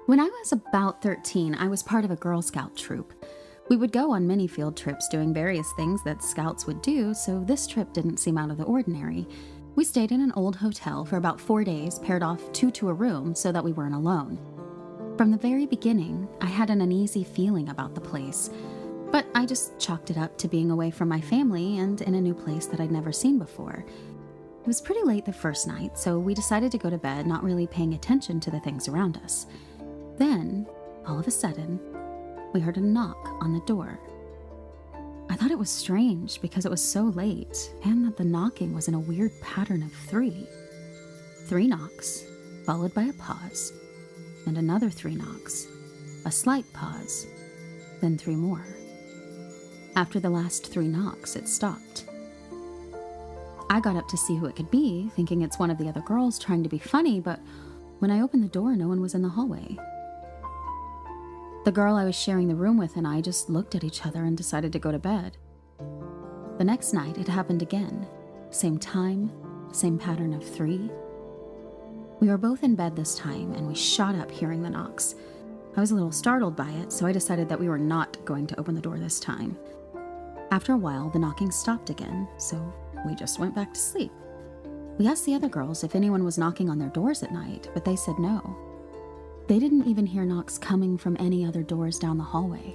When I was about 13, I was part of a Girl Scout troop. We would go on many field trips doing various things that scouts would do, so this trip didn't seem out of the ordinary. We stayed in an old hotel for about 4 days, paired off 2 to a room so that we weren't alone. From the very beginning, I had an uneasy feeling about the place, but I just chalked it up to being away from my family and in a new place that I'd never seen before. It was pretty late the first night, so we decided to go to bed, not really paying attention to the things around us. Then, all of a sudden, we heard a knock on the door. I thought it was strange because it was so late and that the knocking was in a weird pattern of 3. 3 knocks, followed by a pause, and another 3 knocks, a slight pause, then 3 more. After the last 3 knocks, it stopped. I got up to see who it could be, thinking it's one of the other girls trying to be funny, but when I opened the door, no one was in the hallway. The girl I was sharing the room with and I just looked at each other and decided to go to bed. The next night, it happened again. Same time, same pattern of 3. We were both in bed this time, and we shot up hearing the knocks. I was a little startled by it, so I decided that we were not going to open the door this time. After a while, the knocking stopped again, so we just went back to sleep. We asked the other girls if anyone was knocking on their doors at night, but they said no. They didn't even hear knocks coming from any other doors down the hallway.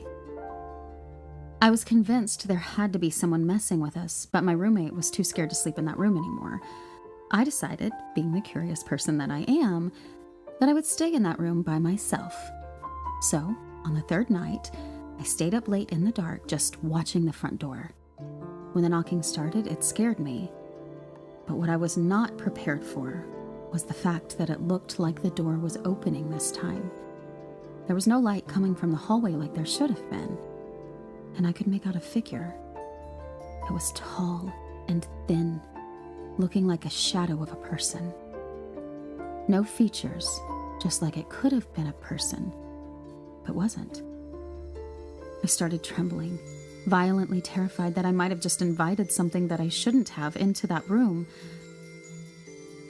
I was convinced there had to be someone messing with us, but my roommate was too scared to sleep in that room anymore. I decided, being the curious person that I am, that I would stay in that room by myself. So, on the 3rd night, I stayed up late in the dark just watching the front door. When the knocking started, it scared me. But what I was not prepared for was the fact that it looked like the door was opening this time. There was no light coming from the hallway like there should have been, and I could make out a figure. It was tall and thin, looking like a shadow of a person. No features, just like it could have been a person, but wasn't. I started trembling, violently terrified that I might have just invited something that I shouldn't have into that room.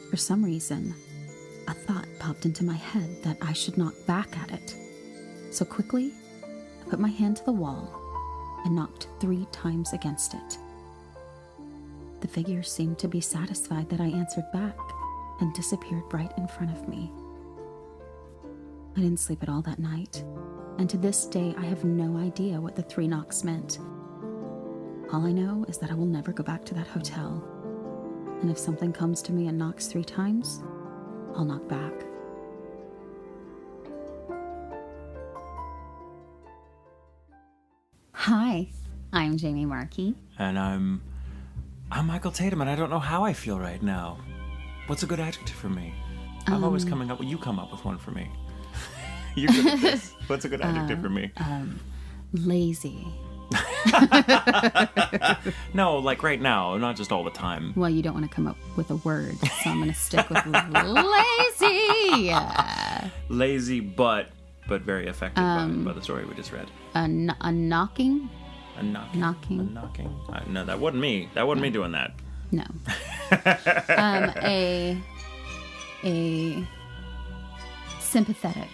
For some reason, a thought popped into my head that I should knock back at it. So quickly, I put my hand to the wall and knocked 3 times against it. The figure seemed to be satisfied that I answered back and disappeared right in front of me. I didn't sleep at all that night, and to this day I have no idea what the 3 knocks meant. All I know is that I will never go back to that hotel. And if something comes to me and knocks 3 times, I'll knock back. Hi, I'm Jamie Markey. And I'm Michael Tatum, and I don't know how I feel right now. What's a good adjective for me? I'm always coming up with, you come up with one for me. You're good at this. What's a good adjective for me? Lazy. No, like right now, not just all the time. Well, you don't want to come up with a word, so I'm going to stick with lazy. Lazy, but very effective by the story we just read. A knocking? A knocking. Knocking. A knocking. No, that wasn't me. That wasn't me doing that. No. A sympathetic.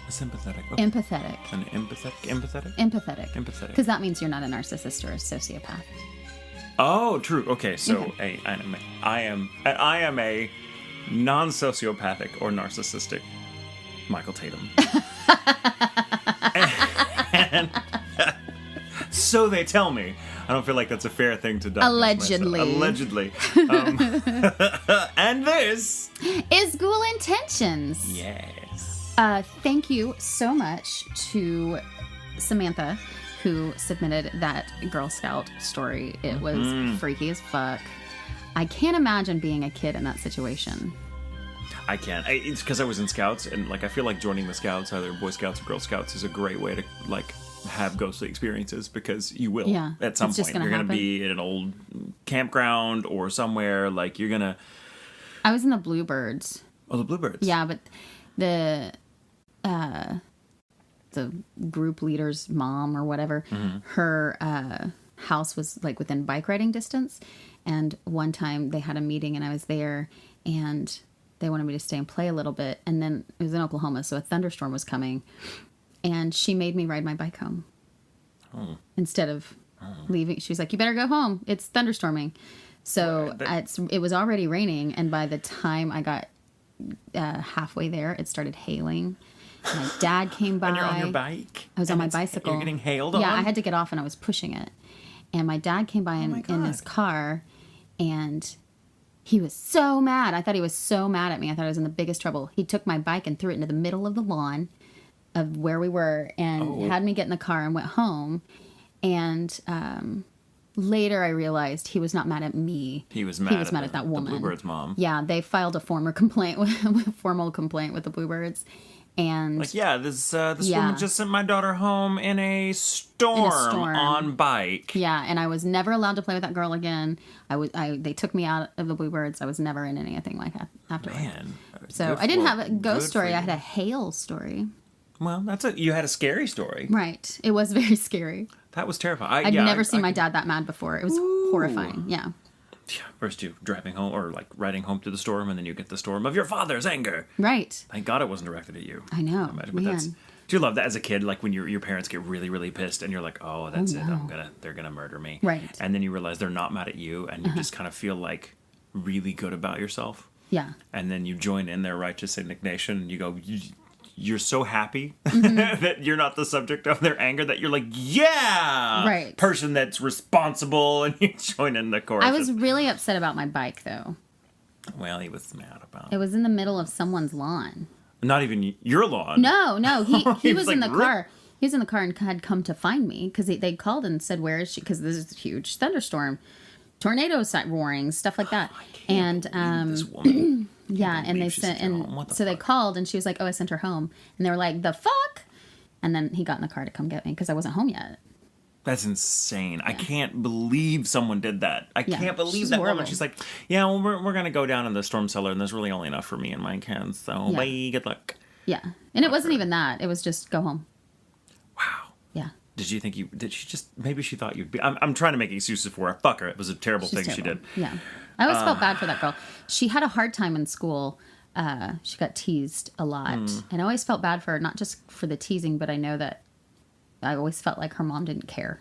Sympathetic. Okay. Empathetic. An empathetic? Empathetic. Empathetic. Because that means you're not a narcissist or a sociopath. Oh, true. Okay, so Okay. I am a non-sociopathic or narcissistic Michael Tatum. and so they tell me. I don't feel like that's a fair thing to diagnose Allegedly. And this is Ghoul Intentions. Yes. Thank you so much to Sementha, who submitted that Girl Scout story. It was freaky as fuck. I can't imagine being a kid in that situation. I can't. It's because I was in Scouts, and I feel like joining the Scouts, either Boy Scouts or Girl Scouts, is a great way to have ghostly experiences, because you will. Yeah, at some point you're gonna be in an old campground or somewhere. You're gonna. I was in the Bluebirds. Oh, the Bluebirds. Yeah, but the group leader's mom or whatever, her house was within bike riding distance, and one time they had a meeting and I was there, and they wanted me to stay and play a little bit. And then it was in Oklahoma, so a thunderstorm was coming. And she made me ride my bike home. Oh. Instead of leaving. She was like, you better go home. It's thunderstorming. So it was already raining. And by the time I got halfway there, it started hailing. My dad came by. And you're on your bike? I was on my bicycle. You're getting hailed on? Yeah, I had to get off and I was pushing it. And my dad came by in his car, and he was so mad. I thought he was so mad at me. I thought I was in the biggest trouble. He took my bike and threw it into the middle of the lawn of where we were and had me get in the car and went home. And later I realized he was not mad at me. He was mad at that woman. The Bluebirds' mom. Yeah, they filed a formal complaint with the Bluebirds. And this woman just sent my daughter home in a storm on bike. Yeah, and I was never allowed to play with that girl again. They took me out of the Bluebirds. I was never in anything like that afterwards. Man. So I didn't have a ghost story. I had a hail story. Well, you had a scary story. Right. It was very scary. That was terrifying. I'd never seen my dad that mad before. It was horrifying. Yeah. First you driving home or like riding home through the storm, and then you get the storm of your father's anger. Right. Thank God it wasn't directed at you. I know. But do you love that as a kid? Like when your parents get really, really pissed, and you're like, oh, that's it. They're gonna murder me. Right. And then you realize they're not mad at you, and you just kind of feel like really good about yourself. Yeah. And then you join in their righteous indignation, and you go, you're so happy that you're not the subject of their anger that you're like, yeah, right, person that's responsible, and you join in the chorus. I was really upset about my bike, though. Well, he was mad about it. It was in the middle of someone's lawn. Not even your lawn. No, he was in the car. He was in the car and had come to find me because they called and said, where is she? Because this is a huge thunderstorm, tornado warnings, stuff like that. And this woman. Yeah, and they sent, and so they called, and she was like, "Oh, I sent her home," and they were like, "The fuck!" And then he got in the car to come get me because I wasn't home yet. That's insane. Yeah. I can't believe someone did that. I can't believe that horrible. woman. She's like, "Yeah, well, we're gonna go down in the storm cellar, and there's really only enough for me and my kids. So bye, good luck." Yeah, and it wasn't even that. It was just go home. Wow. Yeah. Did she just? Maybe she thought you'd be. I'm trying to make excuses for her. Fuck her. It was a terrible thing she did. Yeah. I always felt bad for that girl. She had a hard time in school. She got teased a lot. And I always felt bad for her, not just for the teasing, but I know that I always felt like her mom didn't care.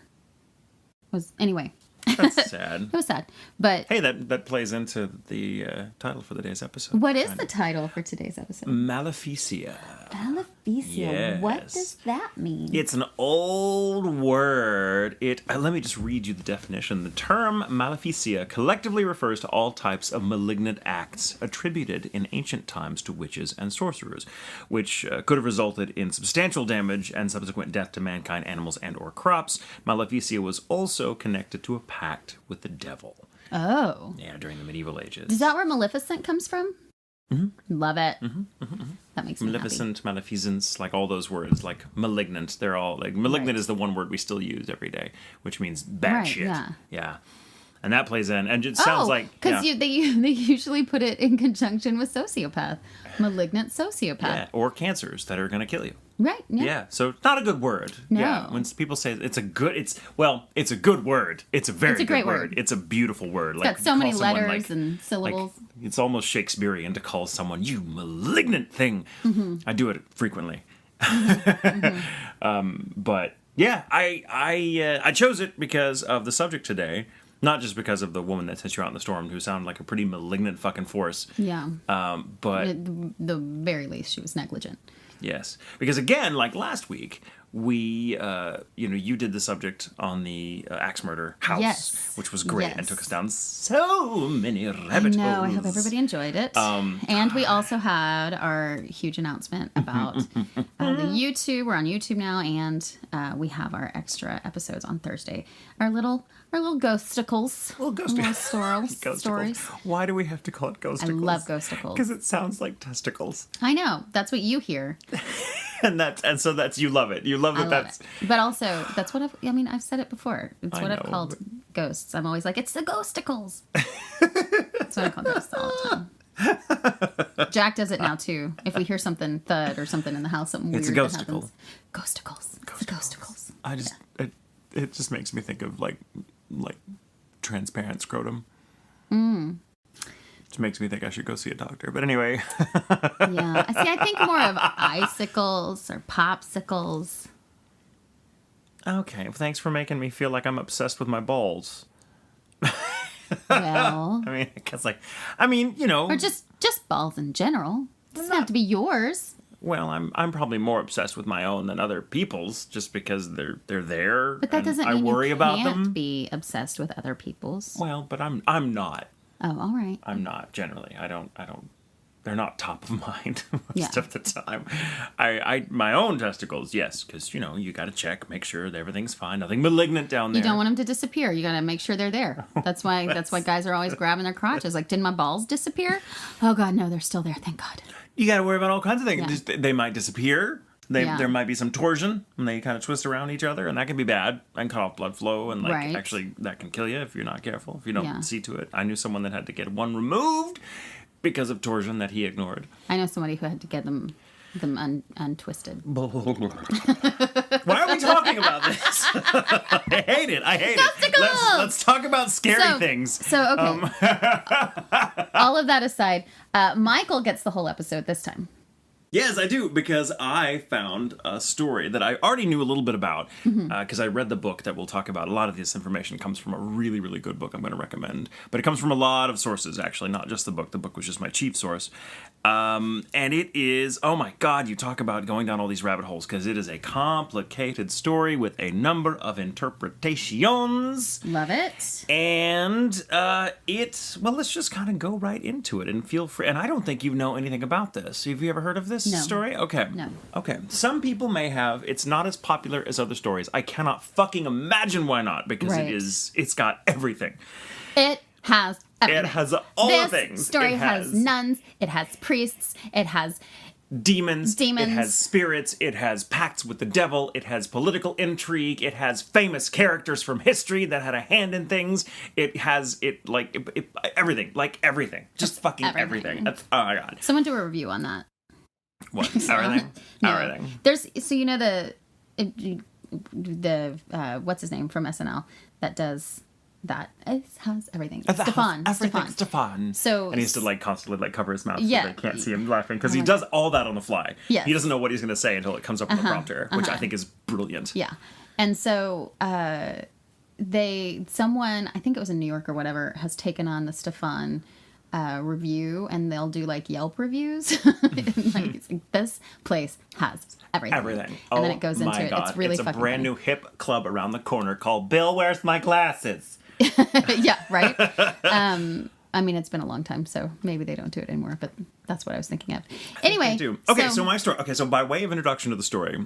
Anyway. That's sad. It was sad. But hey, that plays into the title for today's episode. What is the title for today's episode? Maleficia. Maleficia. Yes. What does that mean? It's an old word. Let me just read you the definition. The term maleficia collectively refers to all types of malignant acts attributed in ancient times to witches and sorcerers, which could have resulted in substantial damage and subsequent death to mankind, animals, and or crops. Maleficia was also connected to a pact with the devil. Oh. Yeah, during the medieval ages. Is that where Maleficent comes from? Mm-hmm. Love it. That makes me Maleficent, happy. Maleficence, like all those words, like malignant. They're all like malignant is the one word we still use every day, which means bad shit. Yeah. And that plays in, and it sounds like because they usually put it in conjunction with sociopath, malignant sociopath, or cancers that are going to kill you. Right. Yeah. So not a good word. No. Yeah. When people say it's a good word. It's a very good word. It's a beautiful word. It's got so many letters and syllables. It's almost Shakespearean to call someone you malignant thing. I do it frequently. But yeah, I chose it because of the subject today. Not just because of the woman that sent you out in the storm, who sounded like a pretty malignant fucking force. Yeah. But at the very least, she was negligent. Yes, because again, like last week, we, you did the subject on the axe murder house, which was great and took us down so many rabbit holes. I know. I hope everybody enjoyed it. And we also had our huge announcement about the YouTube. We're on YouTube now, and we have our extra episodes on Thursday. Our little ghosticles. Stories. Why do we have to call it ghosticles? I love ghosticles. Because it sounds like testicles. I know. That's what you hear. and so that's you love it. You love that. That's. But also, that's what I've said it before. It's what I've called ghosts. I'm always like, it's the ghosticles. That's what I call ghosts all the time. Jack does it now too. If we hear something thud or something in the house, something weird that happens. Ghosticles. It's the ghosticles. It just makes me think of like transparent scrotum. makes me think I should go see a doctor. But anyway. Yeah. See, I think more of icicles or popsicles. Okay, well, thanks for making me feel like I'm obsessed with my balls. Well. I mean, you know. Or just balls in general. It doesn't have to be yours. Well, I'm probably more obsessed with my own than other people's, just because they're there. But that doesn't mean I worry you about can't them. be obsessed with other people's. Well, but I'm not. Oh, all right. I'm not generally. I don't. They're not top of mind most Yeah. of the time. I my own testicles, yes, because you got to check, make sure that everything's fine, nothing malignant down there. You don't want them to disappear. You got to make sure they're there. That's why guys are always grabbing their crotches. Like, did my balls disappear? Oh God, no, they're still there. Thank God. You got to worry about all kinds of things. Yeah. Just, they might disappear. There might be some torsion, and they kind of twist around each other, and that can be bad. And cut off blood flow, and actually that can kill you if you're not careful, if you don't see to it. I knew someone that had to get one removed because of torsion that he ignored. I know somebody who had to get them untwisted. Why are we talking about this? I hate it. Let's talk about scary things. So, okay. All of that aside, Michael gets the whole episode this time. Yes, I do, because I found a story that I already knew a little bit about, because I read the book that we'll talk about. A lot of this information comes from a really, really good book I'm going to recommend. But it comes from a lot of sources, actually, not just the book. The book was just my chief source. And it is, oh my God, you talk about going down all these rabbit holes, because it is a complicated story with a number of interpretations. Love it. And well, let's just kind of go right into it and feel free. And I don't think you know anything about this. Have you ever heard of this story? Okay. No. Okay. Some people may have. It's not as popular as other stories. I cannot fucking imagine why not, because it's got everything. It has everything. It has all the things. This story has nuns. It has priests. It has demons. It has spirits. It has pacts with the devil. It has political intrigue. It has famous characters from history that had a hand in things. It has everything. Like everything. Just fucking everything. Oh my God. Someone do a review on that. What? Everything? No. Everything. There's the what's his name from SNL that does that. It has everything. Stefan. So, and he has to constantly cover his mouth so they can't see him laughing, because he God. does all that on the fly. Yes. He doesn't know what he's going to say until it comes up on the prompter, which I think is brilliant. Yeah. And so someone, I think it was in New York or whatever, has taken on the Stefan review, and they'll do Yelp reviews. It's like, this place has everything. And then it goes into it. It's really fucking a brand funny. new hip club around the corner called Bill Where's My Glasses? Yeah, right? I mean, it's been a long time, so maybe they don't do it anymore, but that's what I was thinking of. Anyway. Okay, so my story. Okay, so by way of introduction to the story,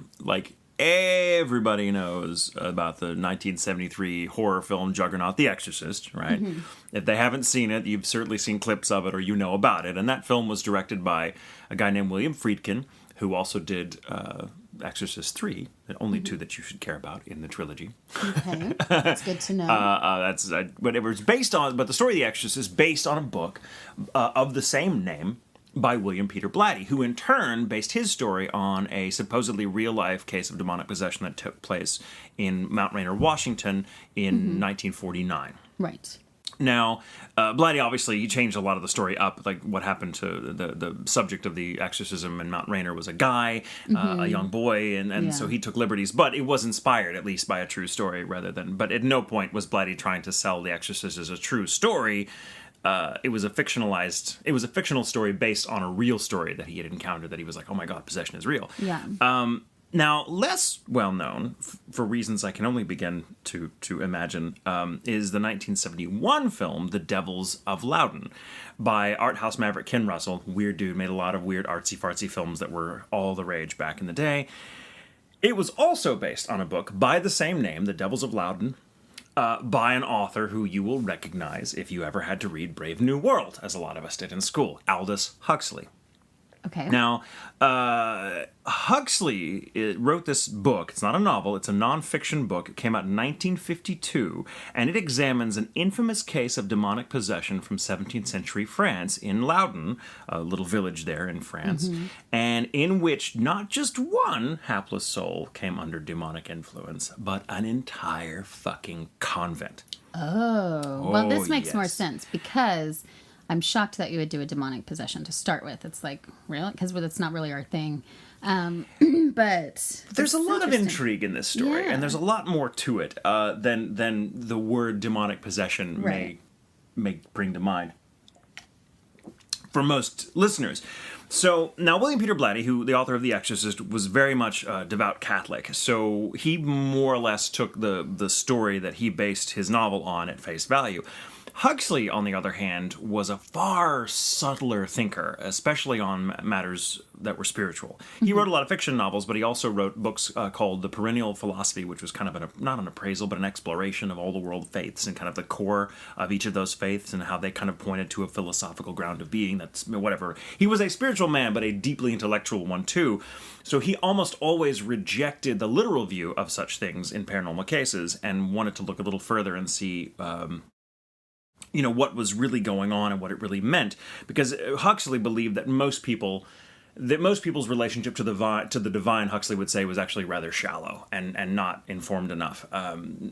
everybody knows about the 1973 horror film juggernaut, The Exorcist, right? Mm-hmm. If they haven't seen it, you've certainly seen clips of it, or you know about it. And that film was directed by a guy named William Friedkin, who also did Exorcist 3, the only two that you should care about in the trilogy. Okay, that's good to know. But it was based on, but the story of The Exorcist is based on a book of the same name by William Peter Blatty, who in turn based his story on a supposedly real-life case of demonic possession that took place in Mount Rainier, Washington in 1949. Right. Now, Blatty obviously he changed a lot of the story up. Like what happened to the subject of the exorcism in Mount Rainier was a guy, a young boy, and so he took liberties. But it was inspired at least by a true story rather than. But at no point was Blatty trying to sell The Exorcist as a true story. It was a fictional story based on a real story that he had encountered. That he was like, oh my God, possession is real. Yeah. Now, less well-known, for reasons I can only begin to imagine, is the 1971 film The Devils of Loudun by art house maverick Ken Russell. Weird dude, made a lot of weird artsy-fartsy films that were all the rage back in the day. It was also based on a book by the same name, The Devils of Loudun, by an author who you will recognize if you ever had to read Brave New World, as a lot of us did in school, Aldous Huxley. Okay. Now, Huxley wrote this book. It's not a novel. It's a nonfiction book. It came out in 1952, and it examines an infamous case of demonic possession from 17th century France in Loudun, a little village there in France, and in which not just one hapless soul came under demonic influence, but an entire fucking convent. Oh, well, this makes more sense because I'm shocked that you would do a demonic possession to start with. It's like, really? Because that's not really our thing. But there's a lot of intrigue in this story, Yeah. and there's a lot more to it than the word demonic possession may bring to mind for most listeners. So now William Peter Blatty, who the author of The Exorcist, was very much a devout Catholic. So he more or less took the story that he based his novel on at face value. Huxley, on the other hand, was a far subtler thinker, especially on matters that were spiritual. He wrote a lot of fiction novels, but he also wrote books called The Perennial Philosophy, which was kind of not an appraisal, but an exploration of all the world faiths and kind of the core of each of those faiths and how they kind of pointed to a philosophical ground of being. That's whatever. He was a spiritual man, but a deeply intellectual one too. So he almost always rejected the literal view of such things in paranormal cases and wanted to look a little further and see what was really going on and what it really meant, because Huxley believed that most people's relationship to the divine, Huxley would say, was actually rather shallow and not informed enough.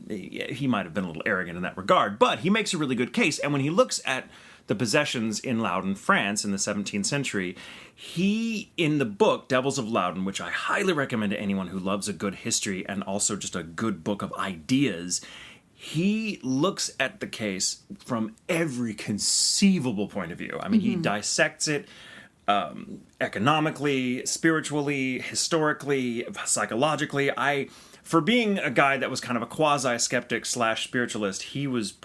He might have been a little arrogant in that regard, but he makes a really good case. And when he looks at the possessions in Loudun, France in the 17th century, he, in the book Devils of Loudun, which I highly recommend to anyone who loves a good history and also just a good book of ideas, he looks at the case from every conceivable point of view. I mean, he dissects it economically, spiritually, historically, psychologically. For being a guy that was kind of a quasi-skeptic / spiritualist, he was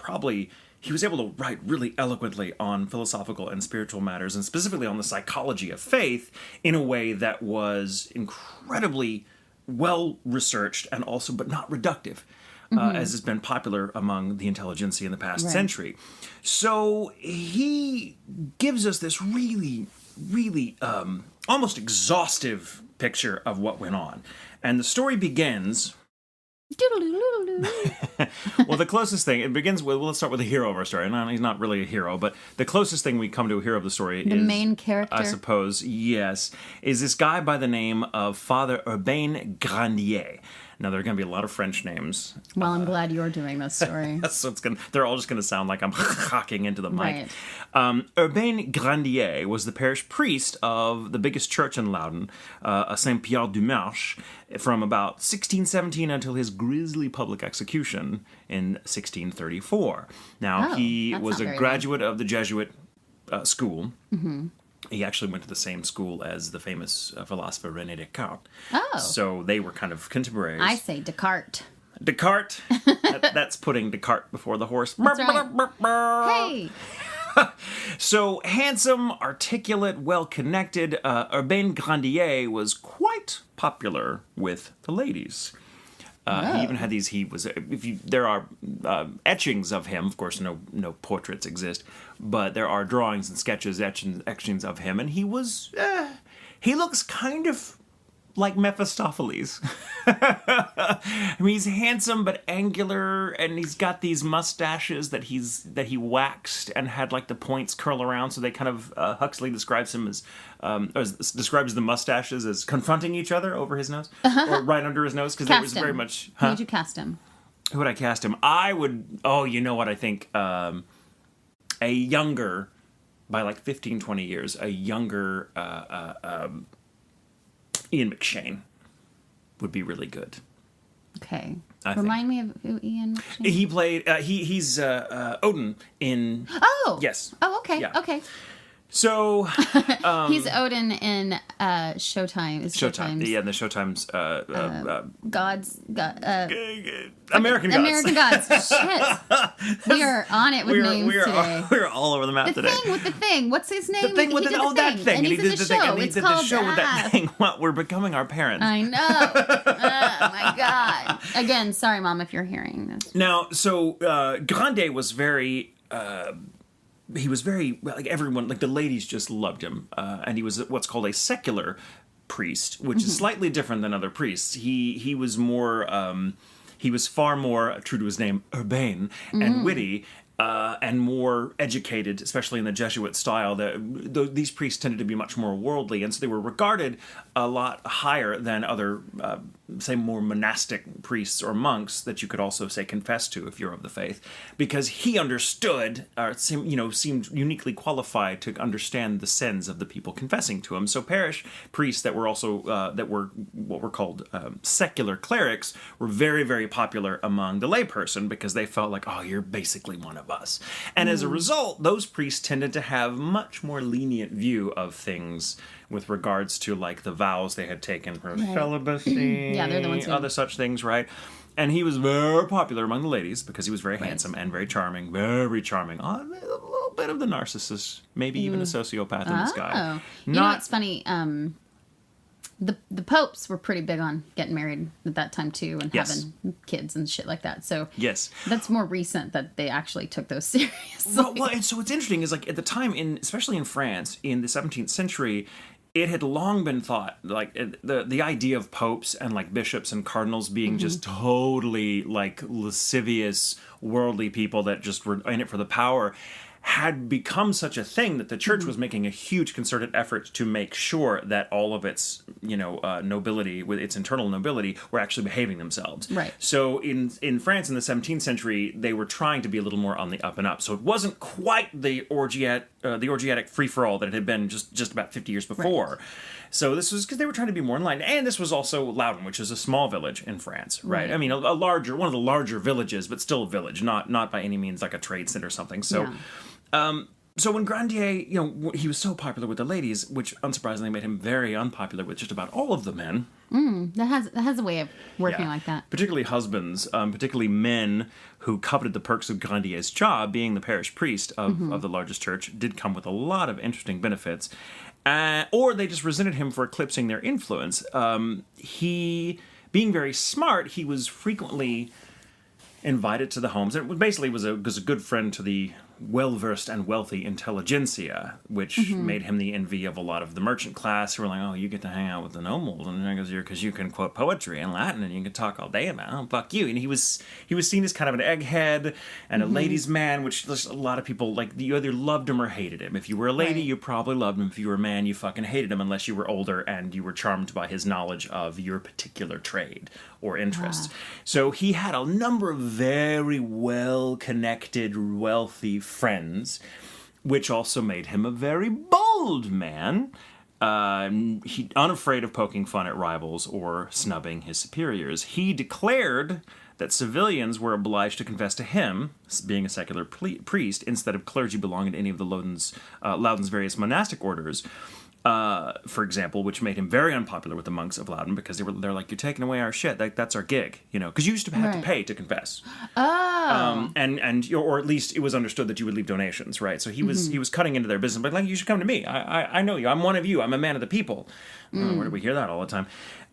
able to write really eloquently on philosophical and spiritual matters, and specifically on the psychology of faith, in a way that was incredibly well-researched and also, but not reductive. As has been popular among the intelligentsia in the past century. So he gives us this really, really almost exhaustive picture of what went on. And the story begins... Well, the closest thing, it begins with, let's start with the hero of our story. No, he's not really a hero, but the closest thing we come to a hero of the story is... The main character? I suppose, yes, is this guy by the name of Father Urbain Grandier. Now, there are going to be a lot of French names. Well, I'm glad you're doing this story. So they're all just going to sound like I'm hawking into the mic. Right. Urbain Grandier was the parish priest of the biggest church in Loudun, Saint-Pierre-du-Marche, from about 1617 until his grisly public execution in 1634. Now, he was a graduate of the Jesuit school. Mm-hmm. He actually went to the same school as the famous philosopher René Descartes. Oh. So they were kind of contemporaries. I say Descartes. Descartes? That's putting Descartes before the horse. That's right. Hey! So, handsome, articulate, well-connected, Urbain Grandier was quite popular with the ladies. He even had these. There are etchings of him. Of course, no portraits exist, but there are drawings and sketches, etchings of him, and he was. He looks kind of like Mephistopheles. I mean, he's handsome but angular, and he's got these mustaches that he waxed and had like the points curl around. So they kind of Huxley describes him as describes the mustaches as confronting each other over his nose or right under his nose, because there was very much. Who would you cast him? Who would I cast him? I would. Oh, you know what I think? A younger, by like 15, 20 years, a younger Ian McShane would be really good. Okay. Remind me of who Ian McShane? He played. He's Odin in. Oh. Yes. Oh, okay. Yeah. Okay. So he's Odin in Showtime. Showtime. Yeah, the Showtime's American Gods. American Gods. Shit. We are on it with names today. We're all over the map today. The thing. What's his name? The thing with that thing. And he's in the show. And he did the show with that thing. What? We're becoming our parents. I know. Oh my God. Again, sorry, Mom, if you're hearing this. Now, so Grandier was very. He was very, like, everyone, like the ladies just loved him, and he was what's called a secular priest, which is slightly different than other priests. He was more, he was far more true to his name, urbane and witty, and more educated, especially in the Jesuit style. These priests tended to be much more worldly, and so they were regarded a lot higher than other, say, more monastic priests or monks that you could also, say, confess to if you're of the faith, because he understood, seemed uniquely qualified to understand the sins of the people confessing to him. So parish priests that were also that were what were called secular clerics were very, very popular among the layperson because they felt like, oh, you're basically one of us. And as a result, those priests tended to have much more lenient view of things with regards to like the vows they had taken for celibacy, yeah, they're the ones who... other such things, right? And he was very popular among the ladies because he was very handsome and very charming, very charming. A little bit of the narcissist, maybe even a sociopath in this guy. You know what's funny? The popes were pretty big on getting married at that time too, and having kids and shit like that. So that's more recent that they actually took those seriously. Well, and so what's interesting is like at the time, especially in France in the 17th century, it had long been thought like the idea of popes and like bishops and cardinals being just totally like lascivious, worldly people that just were in it for the power had become such a thing that the church was making a huge concerted effort to make sure that all of its, nobility, with its internal nobility, were actually behaving themselves. Right. So in France in the 17th century, they were trying to be a little more on the up and up. So it wasn't quite the orgiatic free-for-all that it had been just about 50 years before. Right. So this was because they were trying to be more in line. And this was also Loudun, which is a small village in France, right? I mean, one of the larger villages, but still a village, not by any means like a trade center or something. So... So when Grandier, he was so popular with the ladies, which unsurprisingly made him very unpopular with just about all of the men. That has a way of working like that. Particularly husbands, particularly men who coveted the perks of Grandier's job, being the parish priest of the largest church, did come with a lot of interesting benefits. Or they just resented him for eclipsing their influence. He, being very smart, he was frequently invited to the homes. It basically was a good friend to the well-versed and wealthy intelligentsia, which made him the envy of a lot of the merchant class who were like, oh, you get to hang out with the nobles because you can quote poetry and Latin and you can talk all day about, oh, fuck you. And he was seen as kind of an egghead and a ladies' man, which a lot of people, like, you either loved him or hated him. If you were a lady, you probably loved him. If you were a man, you fucking hated him unless you were older and you were charmed by his knowledge of your particular trade or interest. So he had a number of very well-connected, wealthy friends, which also made him a very bold man. He unafraid of poking fun at rivals or snubbing his superiors. He declared that civilians were obliged to confess to him, being a secular priest, instead of clergy belonging to any of the Loudun's various monastic orders. For example, which made him very unpopular with the monks of Loudun because they're like, you're taking away our shit. That's our gig, because you used to have to pay to confess. Oh. Or at least it was understood that you would leave donations, right? So he was cutting into their business, but like, you should come to me. I know you. I'm one of you. I'm a man of the people. Where do we hear that all the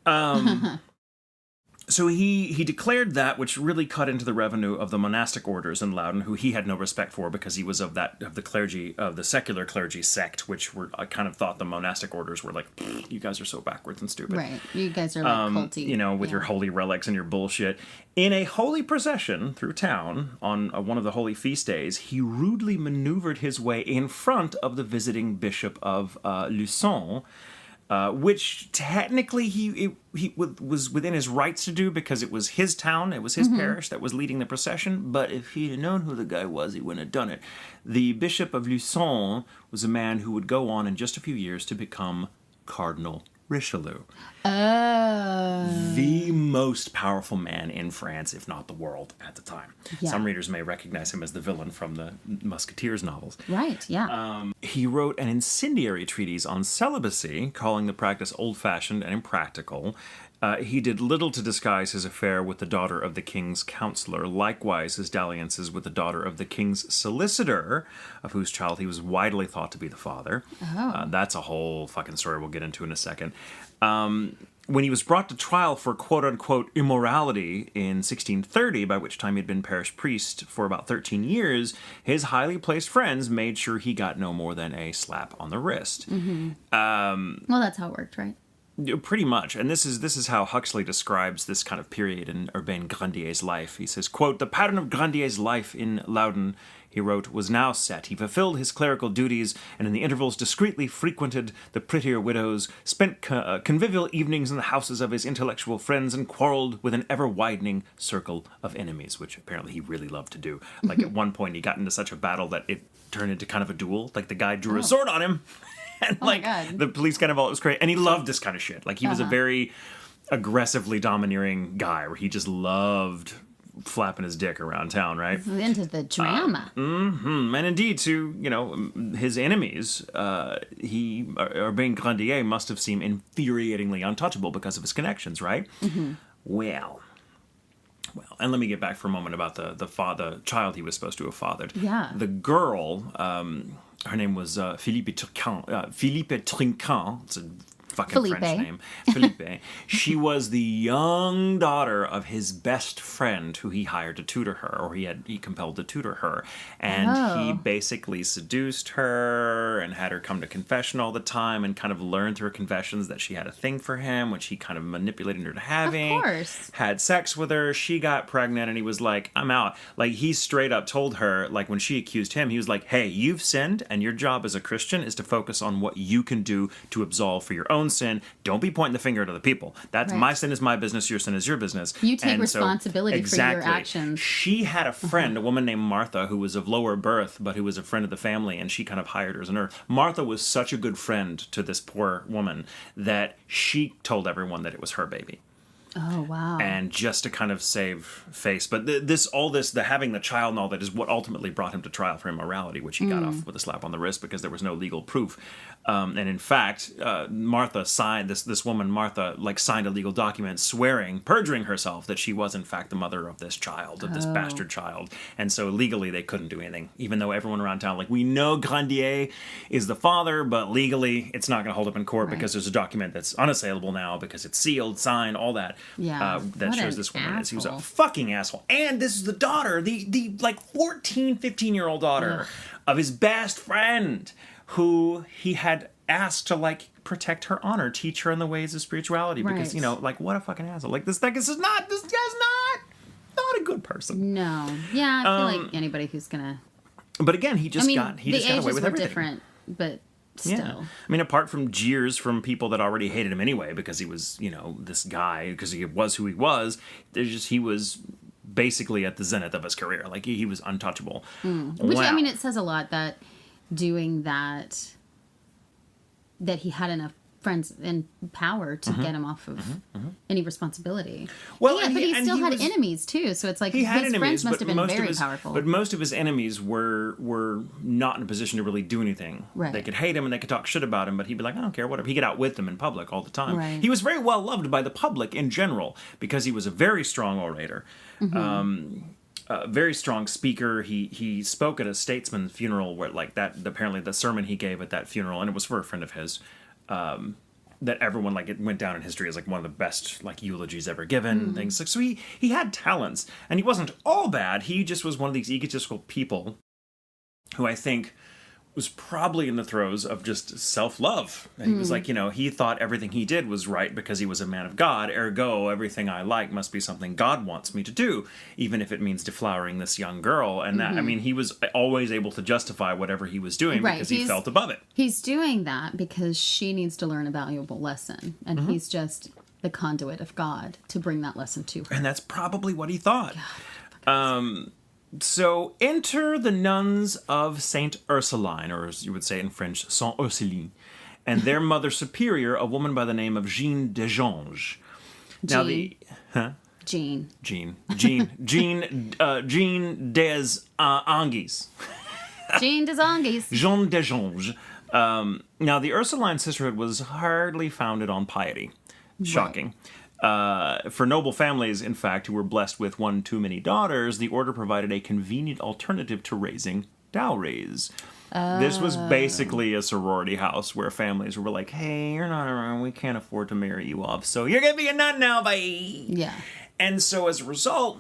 time? So he declared that, which really cut into the revenue of the monastic orders in Loudun, who he had no respect for because he was of the clergy, of the secular clergy sect, which I kind of thought the monastic orders were like, you guys are so backwards and stupid. Right. You guys are like culty. With your holy relics and your bullshit. In a holy procession through town on one of the holy feast days, he rudely maneuvered his way in front of the visiting bishop of Luçon, which technically he was within his rights to do because it was his town, it was his parish that was leading the procession, but if he had known who the guy was, he wouldn't have done it. The Bishop of Luçon was a man who would go on in just a few years to become Cardinal Richelieu. Oh. The most powerful man in France, if not the world, at the time. Yeah. Some readers may recognize him as the villain from the Musketeers novels. Right, yeah. He wrote an incendiary treatise on celibacy, calling the practice old-fashioned and impractical. He did little to disguise his affair with the daughter of the king's counselor, likewise his dalliances with the daughter of the king's solicitor, of whose child he was widely thought to be the father. Oh. That's a whole fucking story we'll get into in a second. When he was brought to trial for quote-unquote immorality in 1630, by which time he'd been parish priest for about 13 years, his highly placed friends made sure he got no more than a slap on the wrist. Well, that's how it worked, right? Pretty much. And this is how Huxley describes this kind of period in Urbain Grandier's life. He says, quote, "The pattern of Grandier's life in Loudun," he wrote, "was now set. He fulfilled his clerical duties, and in the intervals discreetly frequented the prettier widows, spent convivial evenings in the houses of his intellectual friends, and quarreled with an ever-widening circle of enemies," which apparently he really loved to do. Like, at one point, he got into such a battle that it turned into kind of a duel. Like, the guy drew a sword on him. And the police kind of all, it was great. And he loved this kind of shit. Like, he was a very aggressively domineering guy where he just loved flapping his dick around town, right? Into the drama. And indeed, to, his enemies, Urbain Grandier must have seemed infuriatingly untouchable because of his connections, right? Mm-hmm. Well, and let me get back for a moment about the child he was supposed to have fathered. Yeah. The girl, her name was Philippe Trinquant. It's a fucking French name. Philippe. She was the young daughter of his best friend who he hired to tutor her, or he compelled to tutor her. And he basically seduced her and had her come to confession all the time and kind of learned through her confessions that she had a thing for him, which he kind of manipulated her to having. Of course. Had sex with her. She got pregnant and he was like, "I'm out." Like, he straight up told her, like, when she accused him, he was like, "Hey, you've sinned, and your job as a Christian is to focus on what you can do to absolve for your own sin. Don't be pointing the finger at other people. That's my sin is my business, your sin is your business." You take responsibility for your actions. She had a friend, a woman named Martha, who was of lower birth, but who was a friend of the family, and she kind of hired her as a nurse. Martha was such a good friend to this poor woman that she told everyone that it was her baby. Oh, wow. And just to kind of save face. But the having the child and all that is what ultimately brought him to trial for immorality, which he got off with a slap on the wrist because there was no legal proof. And in fact, Martha signed, this woman, Martha, signed a legal document perjuring herself that she was in fact the mother of this child, of this bastard child. And so legally they couldn't do anything, even though everyone around town, we know Grandier is the father, but legally it's not going to hold up in court because there's a document that's unassailable now because it's sealed, signed, all that. Yeah. That shows this woman is. He was a fucking asshole. And this is the daughter, the 14, 15-year-old daughter of his best friend, who he had asked to protect her honor, teach her in the ways of spirituality, because what a fucking asshole. This guy's not a good person. No. Yeah, I feel like anybody who's gonna. But again, he just got away with everything. Different, but still. Yeah. I mean, apart from jeers from people that already hated him anyway, because he was, this guy, because he was who he was, he was basically at the zenith of his career. He was untouchable. Which, I mean, it says a lot that doing that he had enough friends and power to get him off of any responsibility. Well, but he still had enemies too, so it's his friends must have been very powerful. But most of his enemies were not in a position to really do anything. Right. They could hate him and they could talk shit about him, but he'd be like, "I don't care, whatever." He'd get out with them in public all the time. Right. He was very well loved by the public in general because he was a very strong orator. Very strong speaker. He spoke at a statesman's funeral where apparently the sermon he gave at that funeral, and it was for a friend of his, that everyone it went down in history as one of the best eulogies ever given and things. So he had talents, and he wasn't all bad. He just was one of these egotistical people who I think was probably in the throes of just self-love. And he was he thought everything he did was right because he was a man of God, ergo everything I like must be something God wants me to do, even if it means deflowering this young girl. And that, I mean, he was always able to justify whatever he was doing because he felt above it. He's doing that because she needs to learn a valuable lesson, and he's just the conduit of God to bring that lesson to her. And that's probably what he thought. So enter the nuns of Saint Ursuline, or as you would say in French, Saint Ursuline, and their mother superior, a woman by the name of Jeanne Desanges. Now Jean des Anguilles. Jean des Anguilles. Jean Desanges. Now, the Ursuline sisterhood was hardly founded on piety. Shocking. For noble families, in fact, who were blessed with one too many daughters, the order provided a convenient alternative to raising dowries. This was basically a sorority house where families were like, "Hey, you're not around, we can't afford to marry you off, so you're gonna be a nun now, bye." Yeah. And so as a result,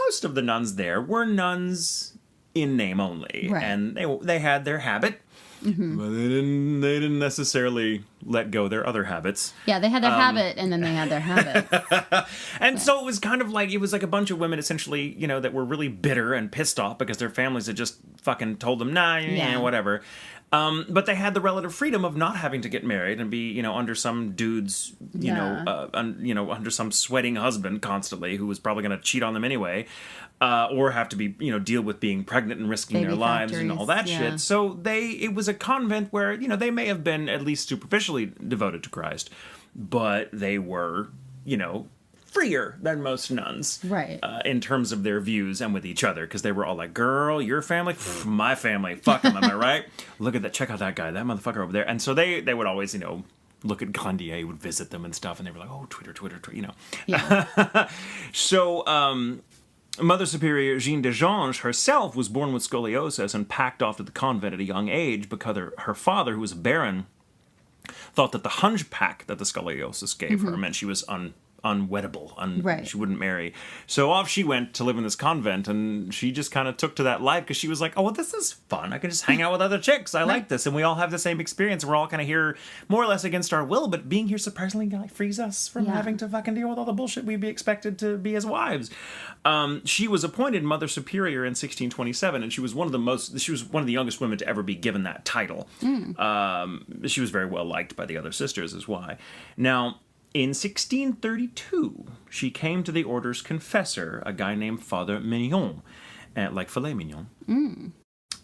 most of the nuns there were nuns in name only. Right. And they had their habit, But they didn't necessarily let go their other habits. Yeah, they had their habit, and then they had their habit. And so it was kind of like, it was like a bunch of women essentially, you know, that were really bitter and pissed off because their families had just fucking told them, nah, yeah, whatever. But they had the relative freedom of not having to get married and be, you know, under some dude's, you know, under some sweating husband constantly who was probably going to cheat on them anyway, or have to be, you know, deal with being pregnant and risking their lives and all that shit. So it was a convent where, you know, they may have been at least superficially devoted to Christ, but they were, you know, freer than most nuns, right? In terms of their views and with each other, because they were all like, "Girl, your family, my family, fuck them." Am I right? Look at that! Check out that guy, that motherfucker over there. And so they would always, you know, look at Grandier, would visit them and stuff, and they were like, "Oh, Twitter, you know." Yeah. So, Mother Superior Jeanne de Ganges herself was born with scoliosis and packed off to the convent at a young age because her father, who was a baron, thought that the hunchback that the scoliosis gave her meant she was unweddable, she wouldn't marry. So off she went to live in this convent, and she just kind of took to that life because she was like, oh, well, this is fun. I can just hang out with other chicks. I like this, and we all have the same experience, and we're all kind of here more or less against our will, but being here surprisingly frees us from having to fucking deal with all the bullshit we'd be expected to be as wives. She was appointed Mother Superior in 1627, and she was one of the youngest women to ever be given that title. She was very well liked by the other sisters, is why. Now, in 1632, she came to the order's confessor, a guy named Father Mignon, like filet mignon,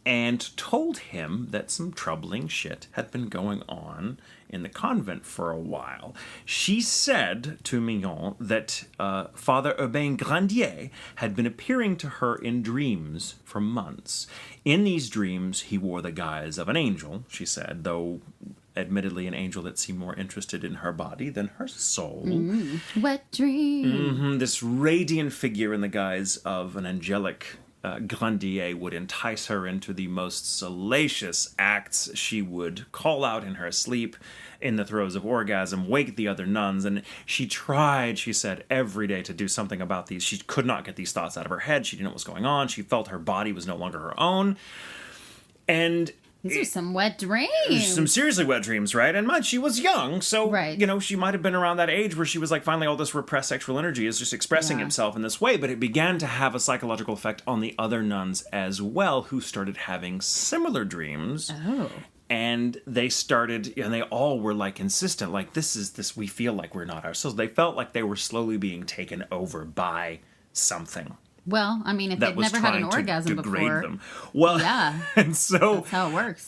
and told him that some troubling shit had been going on in the convent for a while. She said to Mignon that Father Urbain Grandier had been appearing to her in dreams for months. In these dreams, he wore the guise of an angel, she said, though admittedly an angel that seemed more interested in her body than her soul. Wet dream. This radiant figure in the guise of an angelic Grandier would entice her into the most salacious acts. She would call out in her sleep in the throes of orgasm, wake the other nuns, and she tried, she said, every day to do something about these. She could not get these thoughts out of her head. She didn't know what was going on. She felt her body was no longer her own. And these are some wet dreams. Some seriously wet dreams, right? And mind, she was young, so, you know, she might have been around that age where she was like, finally, all this repressed sexual energy is just expressing itself in this way, but it began to have a psychological effect on the other nuns as well, who started having similar dreams. Oh. And they started, and they all were like insistent, like, this, we feel like we're not ourselves. They felt like they were slowly being taken over by something. Well, I mean, if they've never had an orgasm before. Them. Well, yeah. And so that's how it works.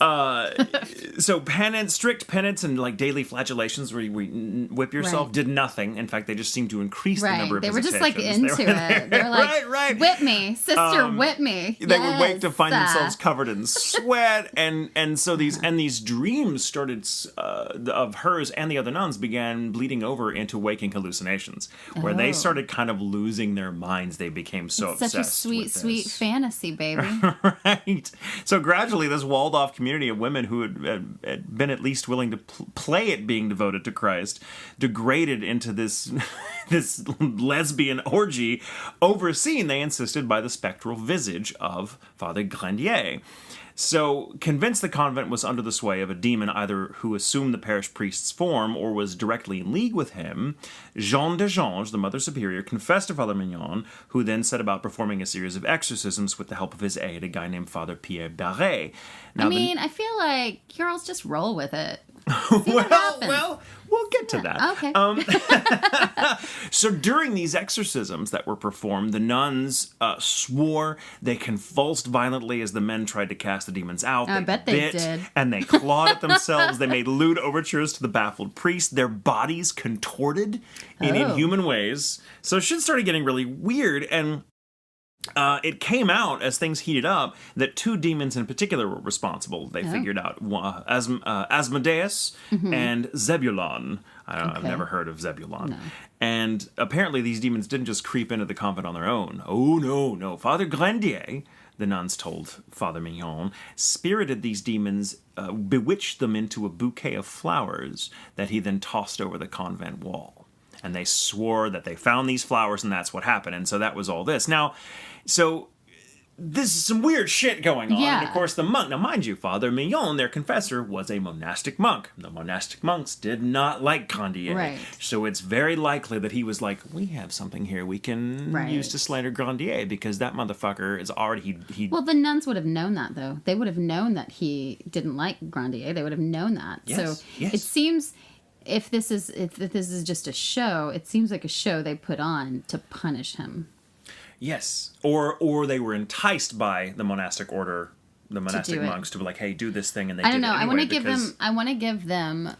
So strict penance and like daily flagellations where you whip yourself did nothing. In fact, they just seemed to increase the number of They were just like visitations. into it. They were like, whip me, sister, whip me. They would wake to find themselves covered in sweat, and so these dreams started of hers and the other nuns began bleeding over into waking hallucinations, where they started kind of losing their minds. They became so such a sweet, sweet fantasy, baby. Right. So gradually, this walled-off community of women who had been at least willing to play at being devoted to Christ degraded into this lesbian orgy, overseen, they insisted, by the spectral visage of Father Grandier. So, convinced the convent was under the sway of a demon either who assumed the parish priest's form or was directly in league with him, Jeanne de Ganges, the Mother Superior, confessed to Father Mignon, who then set about performing a series of exorcisms with the help of his aide, a guy named Father Pierre Barret. Now, I feel like girls just roll with it. Well, we'll get to that. Okay. So during these exorcisms that were performed, the nuns swore, they convulsed violently as the men tried to cast the demons out. I bet they did. And they clawed at themselves. They made lewd overtures to the baffled priest. Their bodies contorted in inhuman ways. So shit started getting really weird, and it came out as things heated up that two demons in particular were responsible. They figured out Asmodeus and Zebulon. I've never heard of Zebulon. No. And apparently these demons didn't just creep into the convent on their own. Oh, no. Father Grandier, the nuns told Father Mignon, spirited these demons, bewitched them into a bouquet of flowers that he then tossed over the convent wall. And they swore that they found these flowers and that's what happened. And so that was all this. Now, so this is some weird shit going on. Yeah. And of course the monk, now mind you, Father Mignon, their confessor, was a monastic monk. The monastic monks did not like Grandier. Right. So it's very likely that he was like, we have something here we can Right. use to slander Grandier, because that motherfucker is already... He Well, the nuns would have known that, though. They would have known that he didn't like Grandier. They would have known that. Yes, So yes. it seems... If this is just a show, it seems like a show they put on to punish him. Yes. Or they were enticed by the monastic order, the monastic do it. monks, to be like, hey, do this thing, and they I don't did know. it anyway. I want to give them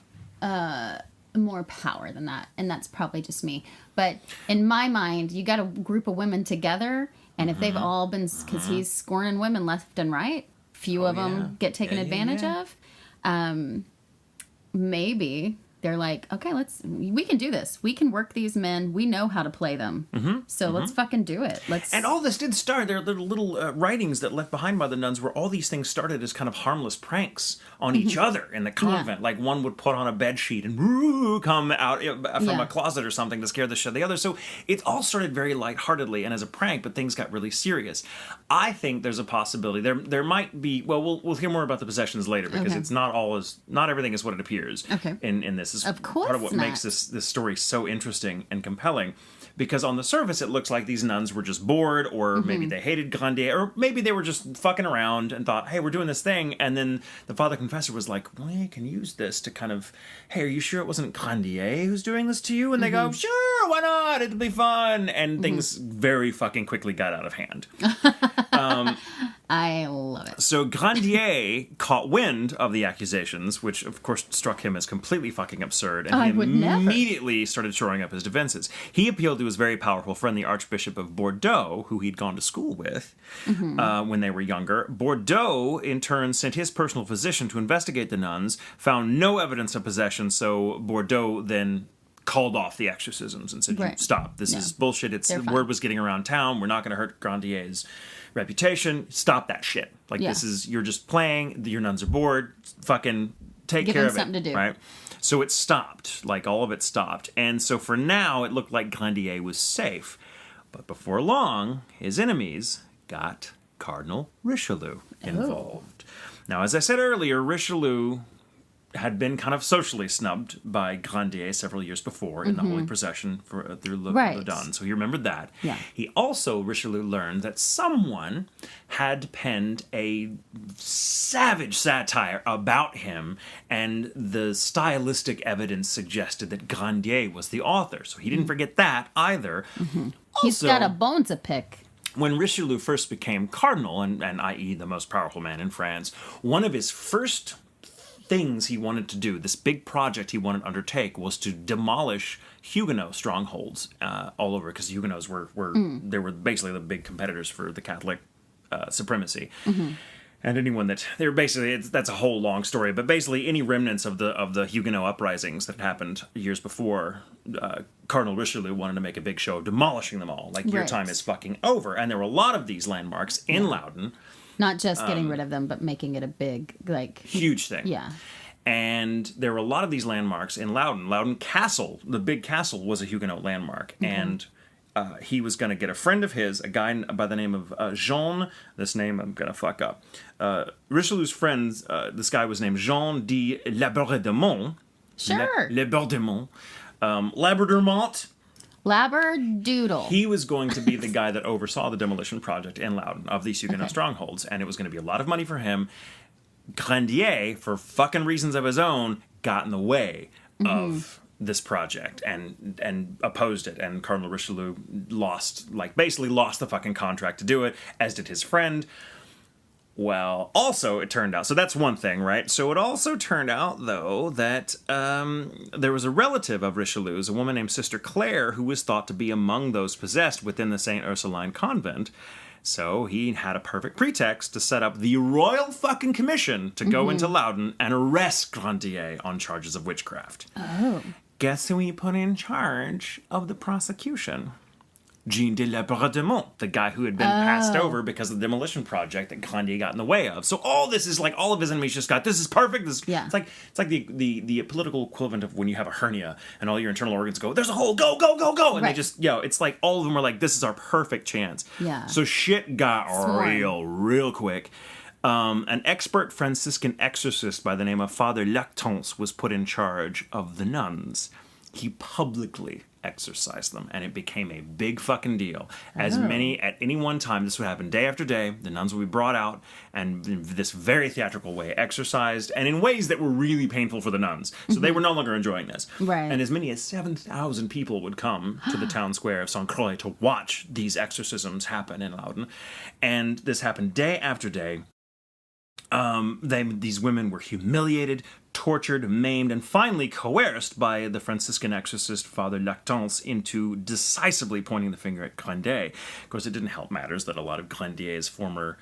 more power than that, and that's probably just me. But in my mind, you got a group of women together, and if they've all been, because he's scorning women left and right, few of them get taken advantage of. Maybe they're like, okay, we can do this. We can work these men. We know how to play them. So let's fucking do it. And all this did start, there are little writings that left behind by the nuns where all these things started as kind of harmless pranks on each other in the convent. Like one would put on a bed sheet and come out from a closet or something to scare the shit out of the other. So it all started very lightheartedly and as a prank, but things got really serious. I think there's a possibility. There might be, well, we'll hear more about the possessions later, because it's not everything is what it appears in this. Is of course part of what not. makes this story so interesting and compelling, because on the surface it looks like these nuns were just bored, or maybe they hated Grandier, or maybe they were just fucking around and thought, hey, we're doing this thing, and then the father confessor was like, well, you can use this to kind of, hey, are you sure it wasn't Grandier who's doing this to you? And they go, sure, why not, it'll be fun, and things very fucking quickly got out of hand. I love it. So Grandier caught wind of the accusations, which of course struck him as completely fucking absurd, and he immediately started shoring up his defenses. He appealed to his very powerful friend, the Archbishop of Bordeaux, who he'd gone to school with when they were younger. Bordeaux, in turn, sent his personal physician to investigate the nuns, found no evidence of possession, so Bordeaux then called off the exorcisms and said, stop, this is bullshit. Word was getting around town, we're not going to hurt Grandier's reputation, stop that shit. Like, this is, you're just playing, your nuns are bored, fucking take care of it. Give them something to do. Right? So it stopped, like all of it stopped. And so for now, it looked like Grandier was safe. But before long, his enemies got Cardinal Richelieu involved. Now, as I said earlier, Richelieu had been kind of socially snubbed by Grandier several years before in the Holy Procession through Loudun. So he remembered that. Yeah. He also, Richelieu, learned that someone had penned a savage satire about him, and the stylistic evidence suggested that Grandier was the author. So he didn't forget that either. Also, he's got a bone to pick. When Richelieu first became cardinal, and i.e. the most powerful man in France, one of his first things he wanted to do, this big project he wanted to undertake, was to demolish Huguenot strongholds all over, because Huguenots were they were basically the big competitors for the Catholic supremacy. And anyone that they were basically, that's a whole long story, but basically any remnants of the Huguenot uprisings that happened years before, Cardinal Richelieu wanted to make a big show of demolishing them all. Like, your time is fucking over. And there were a lot of these landmarks in Loudun. Not just getting rid of them, but making it a big, huge thing. Yeah. And there were a lot of these landmarks in Loudun. Loudun Castle, the big castle, was a Huguenot landmark. And he was going to get a friend of his, a guy by the name of Jean. This name I'm going to fuck up. Richelieu's friend, this guy was named Jean de Labourdemont. Sure. Labourdemont. Labourdemont. Labradoodle. He was going to be the guy that oversaw the demolition project in Loudun of these Huguenot strongholds, and it was going to be a lot of money for him. Grandier, for fucking reasons of his own, got in the way of this project and opposed it, and Cardinal Richelieu basically lost the fucking contract to do it, as did his friend. Well, also it turned out, so that's one thing, right? So it also turned out, though, that there was a relative of Richelieu's, a woman named Sister Claire, who was thought to be among those possessed within the St. Ursuline convent. So he had a perfect pretext to set up the Royal fucking Commission to go into Loudun and arrest Grandier on charges of witchcraft. Oh. Guess who he put in charge of the prosecution? Jean de Labourdemont, the guy who had been passed over because of the demolition project that Grandier got in the way of. So all this is like all of his enemies just got, this is perfect. It's like the political equivalent of when you have a hernia and all your internal organs go, there's a hole, go, go, go, go. And they just, it's like all of them are like, this is our perfect chance. Yeah. So shit got real quick. An expert Franciscan exorcist by the name of Father Lactance was put in charge of the nuns. He publicly exorcised them, and it became a big fucking deal. As many, at any one time, this would happen day after day, the nuns would be brought out, and in this very theatrical way, exorcised, and in ways that were really painful for the nuns. So they were no longer enjoying this. Right. And as many as 7,000 people would come to the town square of Saint Croix to watch these exorcisms happen in Loudun. And this happened day after day. These women were humiliated, tortured, maimed, and finally coerced by the Franciscan exorcist Father Lactance into decisively pointing the finger at Grandier. Of course, it didn't help matters that a lot of Grandier's former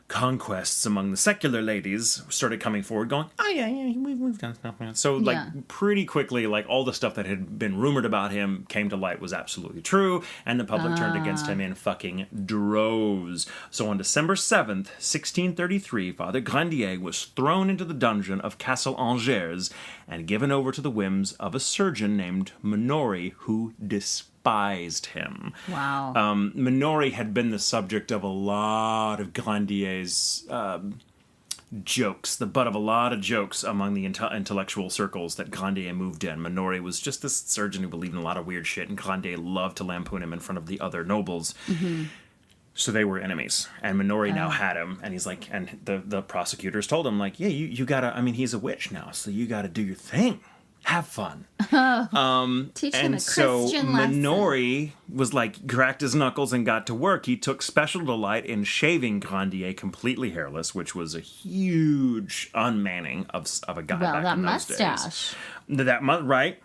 conquests among the secular ladies started coming forward going, we've done stuff, man. So, pretty quickly, all the stuff that had been rumored about him came to light was absolutely true, and the public turned against him in fucking droves. So on December 7th, 1633, Father Grandier was thrown into the dungeon of Castle Angers and given over to the whims of a surgeon named Minori, who despised him. Wow. Minori had been the subject of a lot of Grandier's jokes, the butt of a lot of jokes among the intellectual circles that Grandier moved in. Minori was just this surgeon who believed in a lot of weird shit, and Grandier loved to lampoon him in front of the other nobles. Mm-hmm. So they were enemies, and Minori now had him, and he's like, and the prosecutors told him, like, yeah, you gotta, I mean, he's a witch now, so you gotta do your thing. Have fun. Teach him a Christian lesson. Minori was like, cracked his knuckles and got to work. He took special delight in shaving Grandier completely hairless, which was a huge unmanning of a guy back in those days. Right?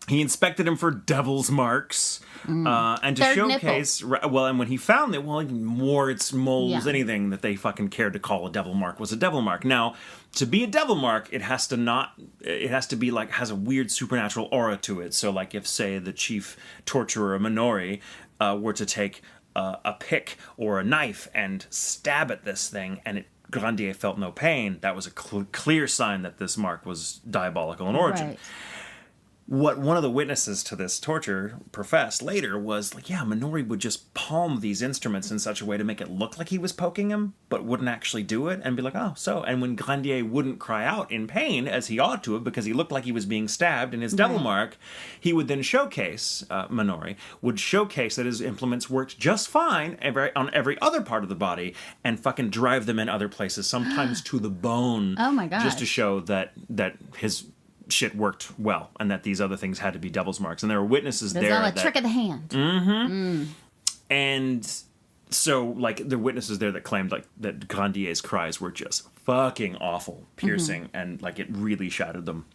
He inspected him for devil's marks, and to showcase, and when he found that, warts, moles, anything that they fucking cared to call a devil mark was a devil mark. Now, to be a devil mark, it has to be like, has a weird supernatural aura to it. So, like, if, say, the chief torturer, Minori, were to take a pick or a knife and stab at this thing, and Grandier felt no pain, that was a clear sign that this mark was diabolical in origin. Right. What one of the witnesses to this torture professed later was like, Minori would just palm these instruments in such a way to make it look like he was poking him, but wouldn't actually do it, and be like, oh, so. And when Grandier wouldn't cry out in pain, as he ought to have, because he looked like he was being stabbed in his devil mark, he would then showcase, Minori, would showcase that his implements worked just fine on every other part of the body, and fucking drive them in other places, sometimes to the bone. Oh my God. Just to show that his shit worked well, and that these other things had to be devil's marks, and there were witnesses there. It's all a trick of the hand. Mm-hmm. And so, like, there were witnesses there that claimed like that Grandier's cries were just fucking awful, piercing, and like it really shattered them.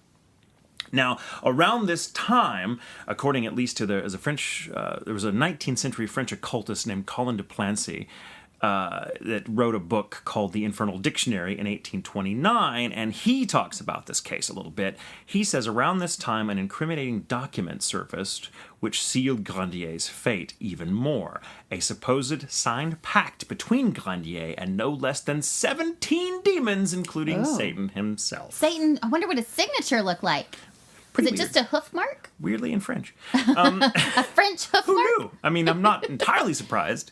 Now, around this time, according at least to there was a 19th century French occultist named Colin de Plancy, that wrote a book called The Infernal Dictionary in 1829, and he talks about this case a little bit. He says around this time an incriminating document surfaced which sealed Grandier's fate even more. A supposed signed pact between Grandier and no less than 17 demons, including Satan himself. Satan, I wonder what his signature looked like. Was it just a hoof mark? Weirdly in French. A French hoof Who mark? knew? I mean, I'm not entirely surprised.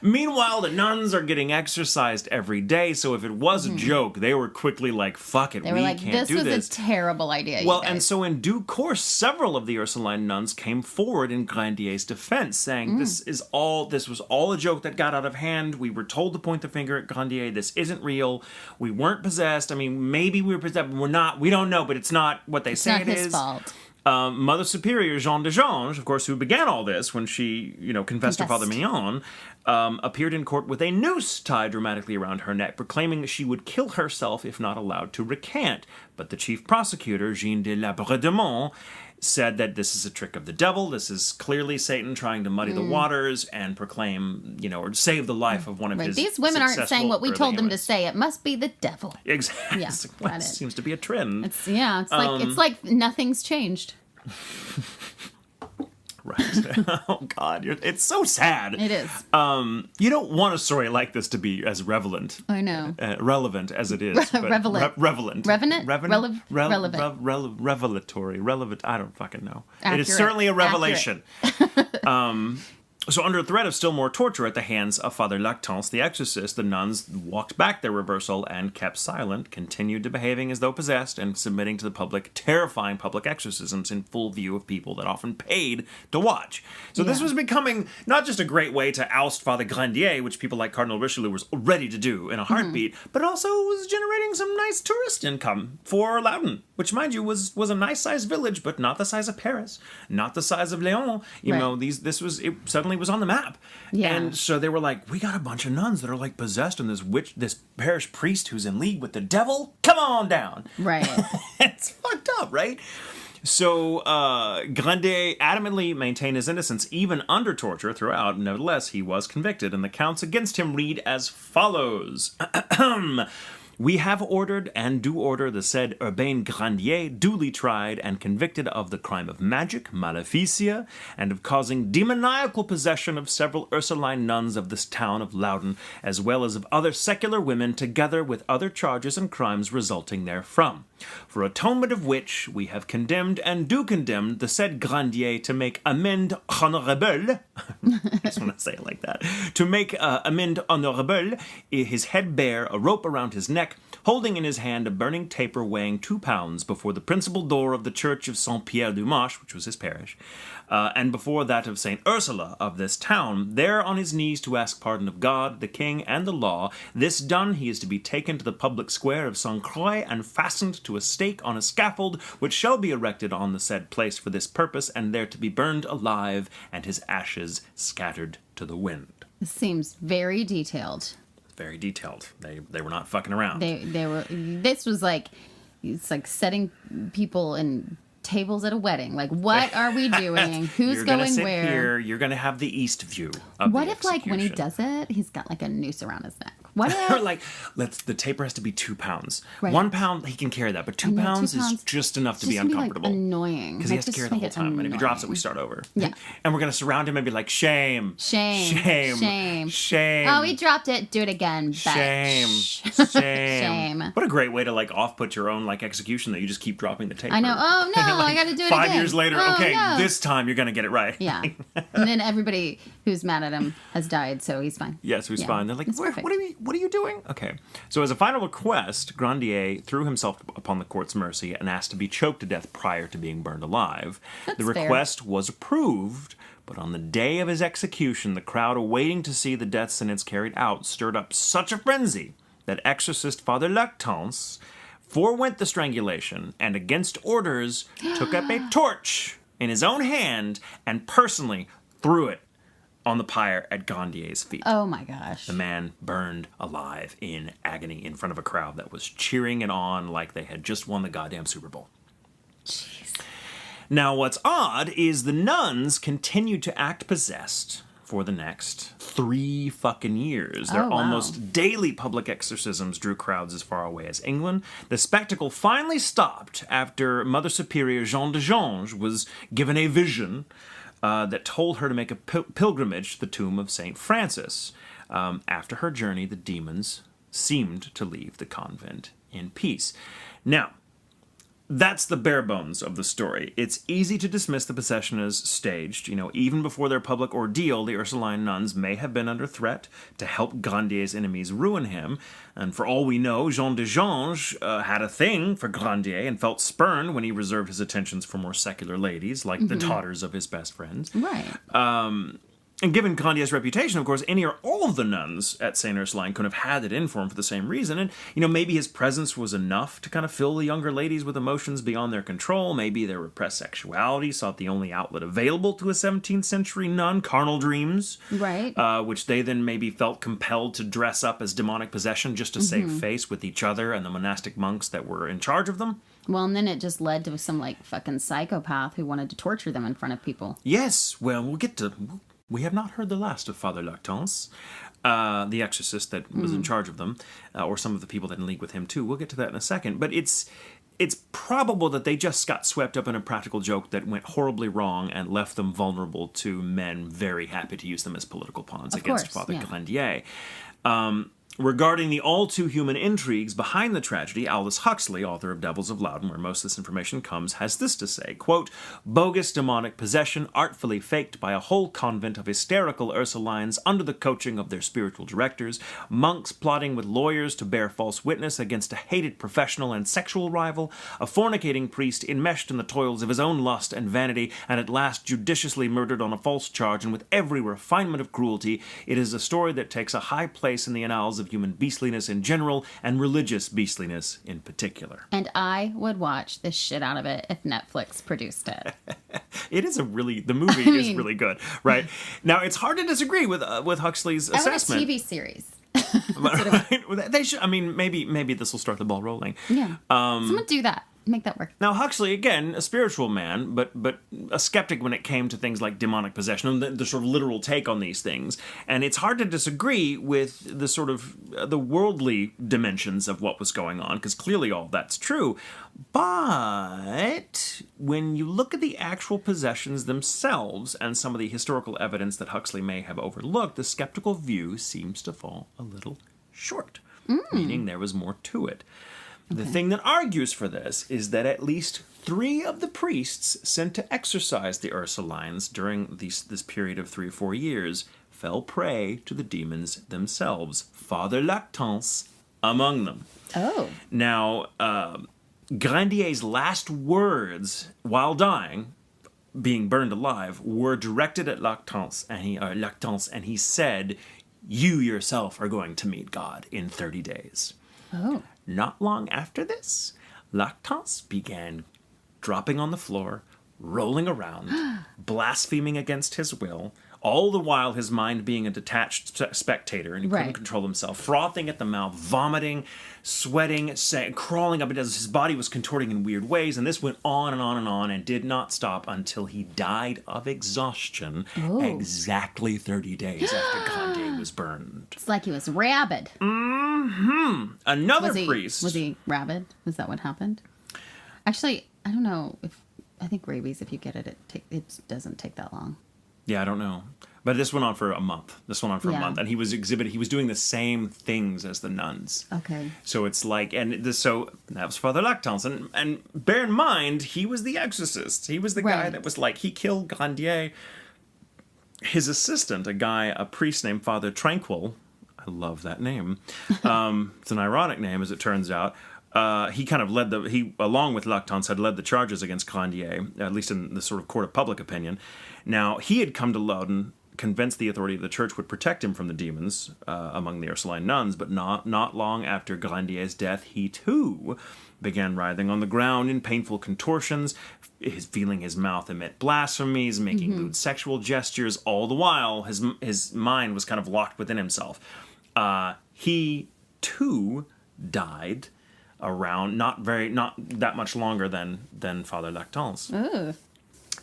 Meanwhile, the nuns are getting exorcised every day, so if it was a joke, they were quickly like, fuck it, we can't do this. This was a terrible idea, Well, and so in due course, several of the Ursuline nuns came forward in Grandier's defense, saying this was all a joke that got out of hand. We were told to point the finger at Grandier. This isn't real. We weren't possessed. I mean, maybe we were possessed, but we're not. We don't know, but it's not what they say it is. It's not his fault. Mother Superior Jeanne de Gange, of course, who began all this when she, confessed to Father Mignon, appeared in court with a noose tied dramatically around her neck, proclaiming that she would kill herself if not allowed to recant. But the chief prosecutor, Jean de Labourdemont, said that this is a trick of the devil. This is clearly Satan trying to muddy the waters and proclaim, or save the life of one of his These women aren't saying what we told them to say. It must be the devil. Exactly. Yeah, It seems to be a trend. It's like nothing's changed. Oh God, it's so sad. It is. You don't want a story like this to be as relevant. I know. Relevant as it is. Relevant. Relevant. Revelatory. Relevant. I don't fucking know. Accurate. It is certainly a revelation. So under threat of still more torture at the hands of Father Lactance, the exorcist, the nuns walked back their reversal and kept silent, continued to behaving as though possessed, and submitting to the terrifying public exorcisms in full view of people that often paid to watch. So this was becoming not just a great way to oust Father Grandier, which people like Cardinal Richelieu was ready to do in a heartbeat, but also was generating some nice tourist income for Loudun, which, mind you, was a nice-sized village, but not the size of Paris, not the size of Lyon. You know, it suddenly was on the map. Yeah. And so they were like, we got a bunch of nuns that are like possessed, and this parish priest who's in league with the devil, come on down. Right. It's fucked up, right? So Grandier adamantly maintained his innocence even under torture throughout. Nevertheless, he was convicted, and the counts against him read as follows. We have ordered and do order the said Urbain Grandier duly tried and convicted of the crime of magic, Maleficia, and of causing demoniacal possession of several Ursuline nuns of this town of Loudun, as well as of other secular women, together with other charges and crimes resulting therefrom. For atonement of which we have condemned and do condemn the said Grandier to make amende honorable. I just want to say it like that. To make amende honorable, his head bare, a rope around his neck, holding in his hand a burning taper weighing 2 pounds before the principal door of the church of Saint-Pierre-du-Marche, which was his parish, and before that of Saint Ursula of this town, there on his knees to ask pardon of God, the king, and the law. This done, he is to be taken to the public square of Saint Croix and fastened to a stake on a scaffold, which shall be erected on the said place for this purpose, and there to be burned alive, and his ashes scattered to the wind. This seems very detailed. Very detailed. They were not fucking around. They were. This was like, it's like setting people in tables at a wedding. Like, what are we doing? Who's going where? Here, you're gonna have the east view of what the if, like, when he does it, he's got like a noose around his neck? What if, like, the taper has to be 2 pounds. Right. 1 pound he can carry that, but 2 pounds is just enough to be uncomfortable. Be, like, annoying because he has to carry it the whole time. Annoying. And if he drops it, we start over. Yeah. And we're gonna surround him and be like, shame, shame, shame, shame, shame. Oh, he dropped it. Do it again. Shame, shame, shame. What a great way to like off-put your own like execution that you just keep dropping the taper. I know. Oh no, like, I got to do it 5 again. years later, oh, okay, no. this time you're gonna get it right. Yeah. And then everybody who's mad at him has died, so he's fine. Yes, he's fine. They're like, what are you doing? Okay. So as a final request, Grandier threw himself upon the court's mercy and asked to be choked to death prior to being burned alive. That's the request was approved, but on the day of his execution, the crowd awaiting to see the death sentence carried out stirred up such a frenzy that exorcist Father Lactance forewent the strangulation and, against orders, took up a torch in his own hand and personally threw it on the pyre at Grandier's feet. Oh my gosh. The man burned alive in agony in front of a crowd that was cheering it on like they had just won the goddamn Super Bowl. Jeez. Now, what's odd is the nuns continued to act possessed for the next 3 fucking years. Their almost daily public exorcisms drew crowds as far away as England. The spectacle finally stopped after Mother Superior Jean de Jonge was given a vision that told her to make a pilgrimage to the tomb of St. Francis. After her journey, the demons seemed to leave the convent in peace. Now, that's the bare bones of the story. It's easy to dismiss the possession as staged. You know, even before their public ordeal, the Ursuline nuns may have been under threat to help Grandier's enemies ruin him. And for all we know, Jean de Jonge had a thing for Grandier and felt spurned when he reserved his attentions for more secular ladies, like the daughters of his best friends. Right. And given Grandier's reputation, of course, any or all of the nuns at St. Ursuline could have had it in for him for the same reason. And, you know, maybe his presence was enough to kind of fill the younger ladies with emotions beyond their control. Maybe their repressed sexuality sought the only outlet available to a 17th century nun, carnal dreams. Right. Which they then maybe felt compelled to dress up as demonic possession just to save face with each other and the monastic monks that were in charge of them. Well, and then it just led to some, like, fucking psychopath who wanted to torture them in front of people. Yes. Well, we'll get to... We have not heard the last of Father Lactance, the exorcist that was in charge of them, or some of the people that in league with him too. We'll get to that in a second. But it's it's probable that they just got swept up in a practical joke that went horribly wrong and left them vulnerable to men very happy to use them as political pawns against Father Grandier. Regarding the all-too-human intrigues behind the tragedy, Aldous Huxley, author of Devils of Loudun, where most of this information comes, has this to say, quote, bogus demonic possession artfully faked by a whole convent of hysterical Ursulines under the coaching of their spiritual directors, monks plotting with lawyers to bear false witness against a hated professional and sexual rival, a fornicating priest enmeshed in the toils of his own lust and vanity, and at last judiciously murdered on a false charge and with every refinement of cruelty. It is a story that takes a high place in the annals of human beastliness in general and religious beastliness in particular. And I would watch the shit out of it if Netflix produced it. It is the movie is really good, right? Now, it's hard to disagree with Huxley's assessment. I want a TV series. Right? They should. I mean, maybe this will start the ball rolling. Yeah. Someone do that. Make that work. Now, Huxley, again, a spiritual man, but a skeptic when it came to things like demonic possession and the sort of literal take on these things. And it's hard to disagree with the sort of the worldly dimensions of what was going on, because clearly all that's true. But when you look at the actual possessions themselves and some of the historical evidence that Huxley may have overlooked, the skeptical view seems to fall a little short, meaning there was more to it. The thing that argues for this is that at least 3 of the priests sent to exorcise the Ursulines during this period of 3 or 4 years fell prey to the demons themselves, Father Lactance among them. Oh. Now, Grandier's last words while dying, being burned alive, were directed at Lactance, and he said, "You yourself are going to meet God in 30 days." Oh. Not long after this, Lactance began dropping on the floor, rolling around, blaspheming against his will, all the while his mind being a detached spectator, and he couldn't control himself, frothing at the mouth, vomiting, sweating, crawling up. His body was contorting in weird ways, and this went on and on and on and did not stop until he died of exhaustion exactly 30 days after Grandier was burned. It's like he was rabid. Another priest. Was he rabid? Was that what happened? Actually, I don't know. I think rabies, if you get it, it doesn't take that long. Yeah, I don't know. But this went on for a month. A month. And he was doing the same things as the nuns. Okay. So it's like, so that was Father Lactance. And bear in mind, he was the exorcist. He was the guy that was like, he killed Grandier. His assistant, a priest named Father Tranquil, I love that name. It's an ironic name, as it turns out. He kind of along with Lactance, had led the charges against Grandier, at least in the sort of court of public opinion. Now, he had come to Loudun, convinced the authority of the church would protect him from the demons among the Ursuline nuns, but not long after Grandier's death, he too began writhing on the ground in painful contortions, feeling his mouth emit blasphemies, making lewd sexual gestures, all the while his mind was kind of locked within himself. He too died around not that much longer than Father Lactance. Ooh.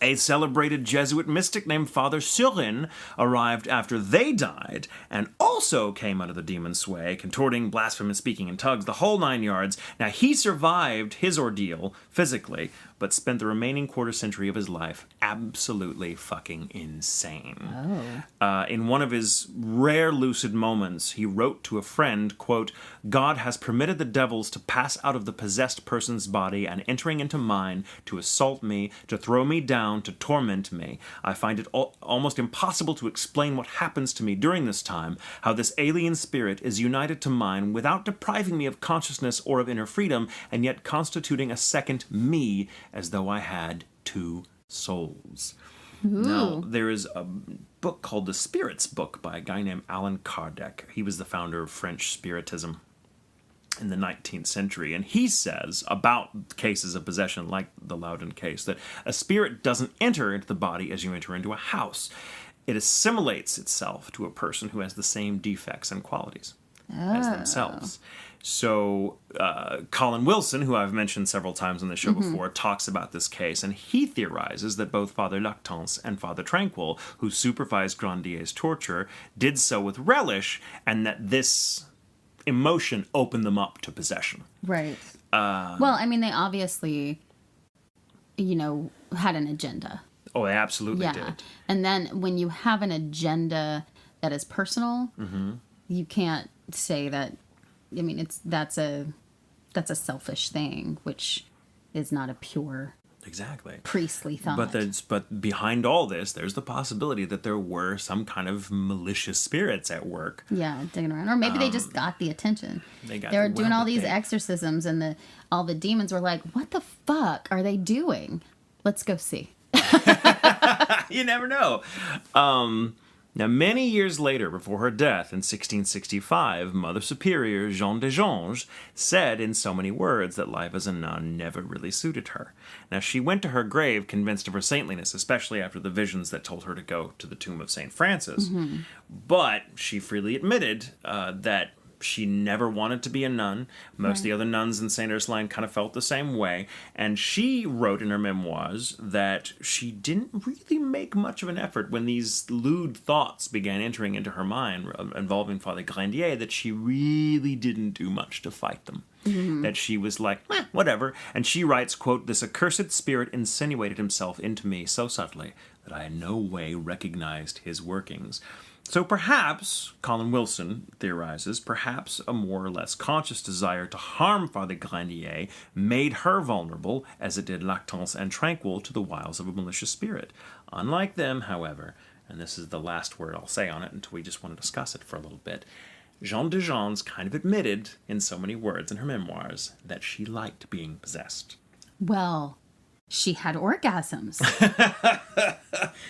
A celebrated Jesuit mystic named Father Surin arrived after they died and also came under the demon's sway, contorting, blasphemous, speaking in tongues, the whole 9 yards. Now, he survived his ordeal physically, but spent the remaining quarter century of his life absolutely fucking insane. In one of his rare lucid moments, he wrote to a friend, quote, "God has permitted the devils to pass out of the possessed person's body and entering into mine to assault me, to throw me down, to torment me. I find it almost impossible to explain what happens to me during this time, how this alien spirit is united to mine without depriving me of consciousness or of inner freedom, and yet constituting a second me, as though I had 2 souls." Ooh. Now, there is a book called The Spirits Book by a guy named Allan Kardec. He was the founder of French Spiritism in the 19th century, and he says about cases of possession like the Loudun case that a spirit doesn't enter into the body as you enter into a house. It assimilates itself to a person who has the same defects and qualities as themselves. So Colin Wilson, who I've mentioned several times on the show before, talks about this case, and he theorizes that both Father Lactance and Father Tranquil, who supervised Grandier's torture, did so with relish, and that this emotion opened them up to possession. Right. Well, I mean, they obviously, had an agenda. Oh, they absolutely did. And then when you have an agenda that is personal, you can't say that. I mean, that's a selfish thing, which is not a pure, exactly, priestly thought. But behind all this, there's the possibility that there were some kind of malicious spirits at work. Yeah, digging around, or maybe they just got the attention. They were doing all these exorcisms, and all the demons were like, "What the fuck are they doing? Let's go see." You never know. Now, many years later, before her death in 1665, Mother Superior Jeanne de Jonge said in so many words that life as a nun never really suited her. Now, she went to her grave convinced of her saintliness, especially after the visions that told her to go to the tomb of St. Francis. But she freely admitted that she never wanted to be a nun. Most of the other nuns in St. Ursuline kind of felt the same way. And she wrote in her memoirs that she didn't really make much of an effort when these lewd thoughts began entering into her mind involving Father Grandier, that she really didn't do much to fight them. That she was like, whatever. And she writes, quote, "This accursed spirit insinuated himself into me so subtly that I in no way recognized his workings." So perhaps, Colin Wilson theorizes, perhaps a more or less conscious desire to harm Father Grandier made her vulnerable, as it did Lactance and Tranquil, to the wiles of a malicious spirit. Unlike them, however, and this is the last word I'll say on it until we just want to discuss it for a little bit, Jeanne de Jonge kind of admitted, in so many words in her memoirs, that she liked being possessed. Well, she had orgasms.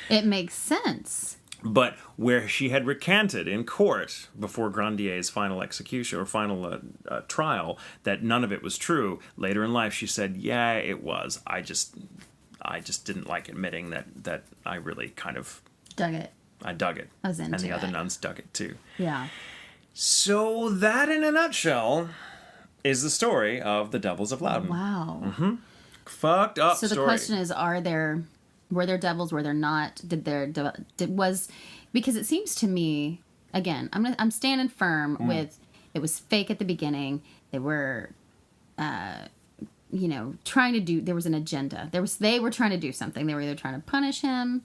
It makes sense. But where she had recanted in court before Grandier's final execution or final trial that none of it was true, later in life she said, "Yeah, it was. I just didn't like admitting that I really kind of dug it. I dug it. I was into it. And the other nuns dug it too." Yeah. So that, in a nutshell, is the story of the Devils of Loudun. Wow. Fucked up story. So the question is, were there devils? Were there not? Because it seems to me, again, I'm standing firm with, it was fake at the beginning. They were, trying to do. There was an agenda. They were trying to do something. They were either trying to punish him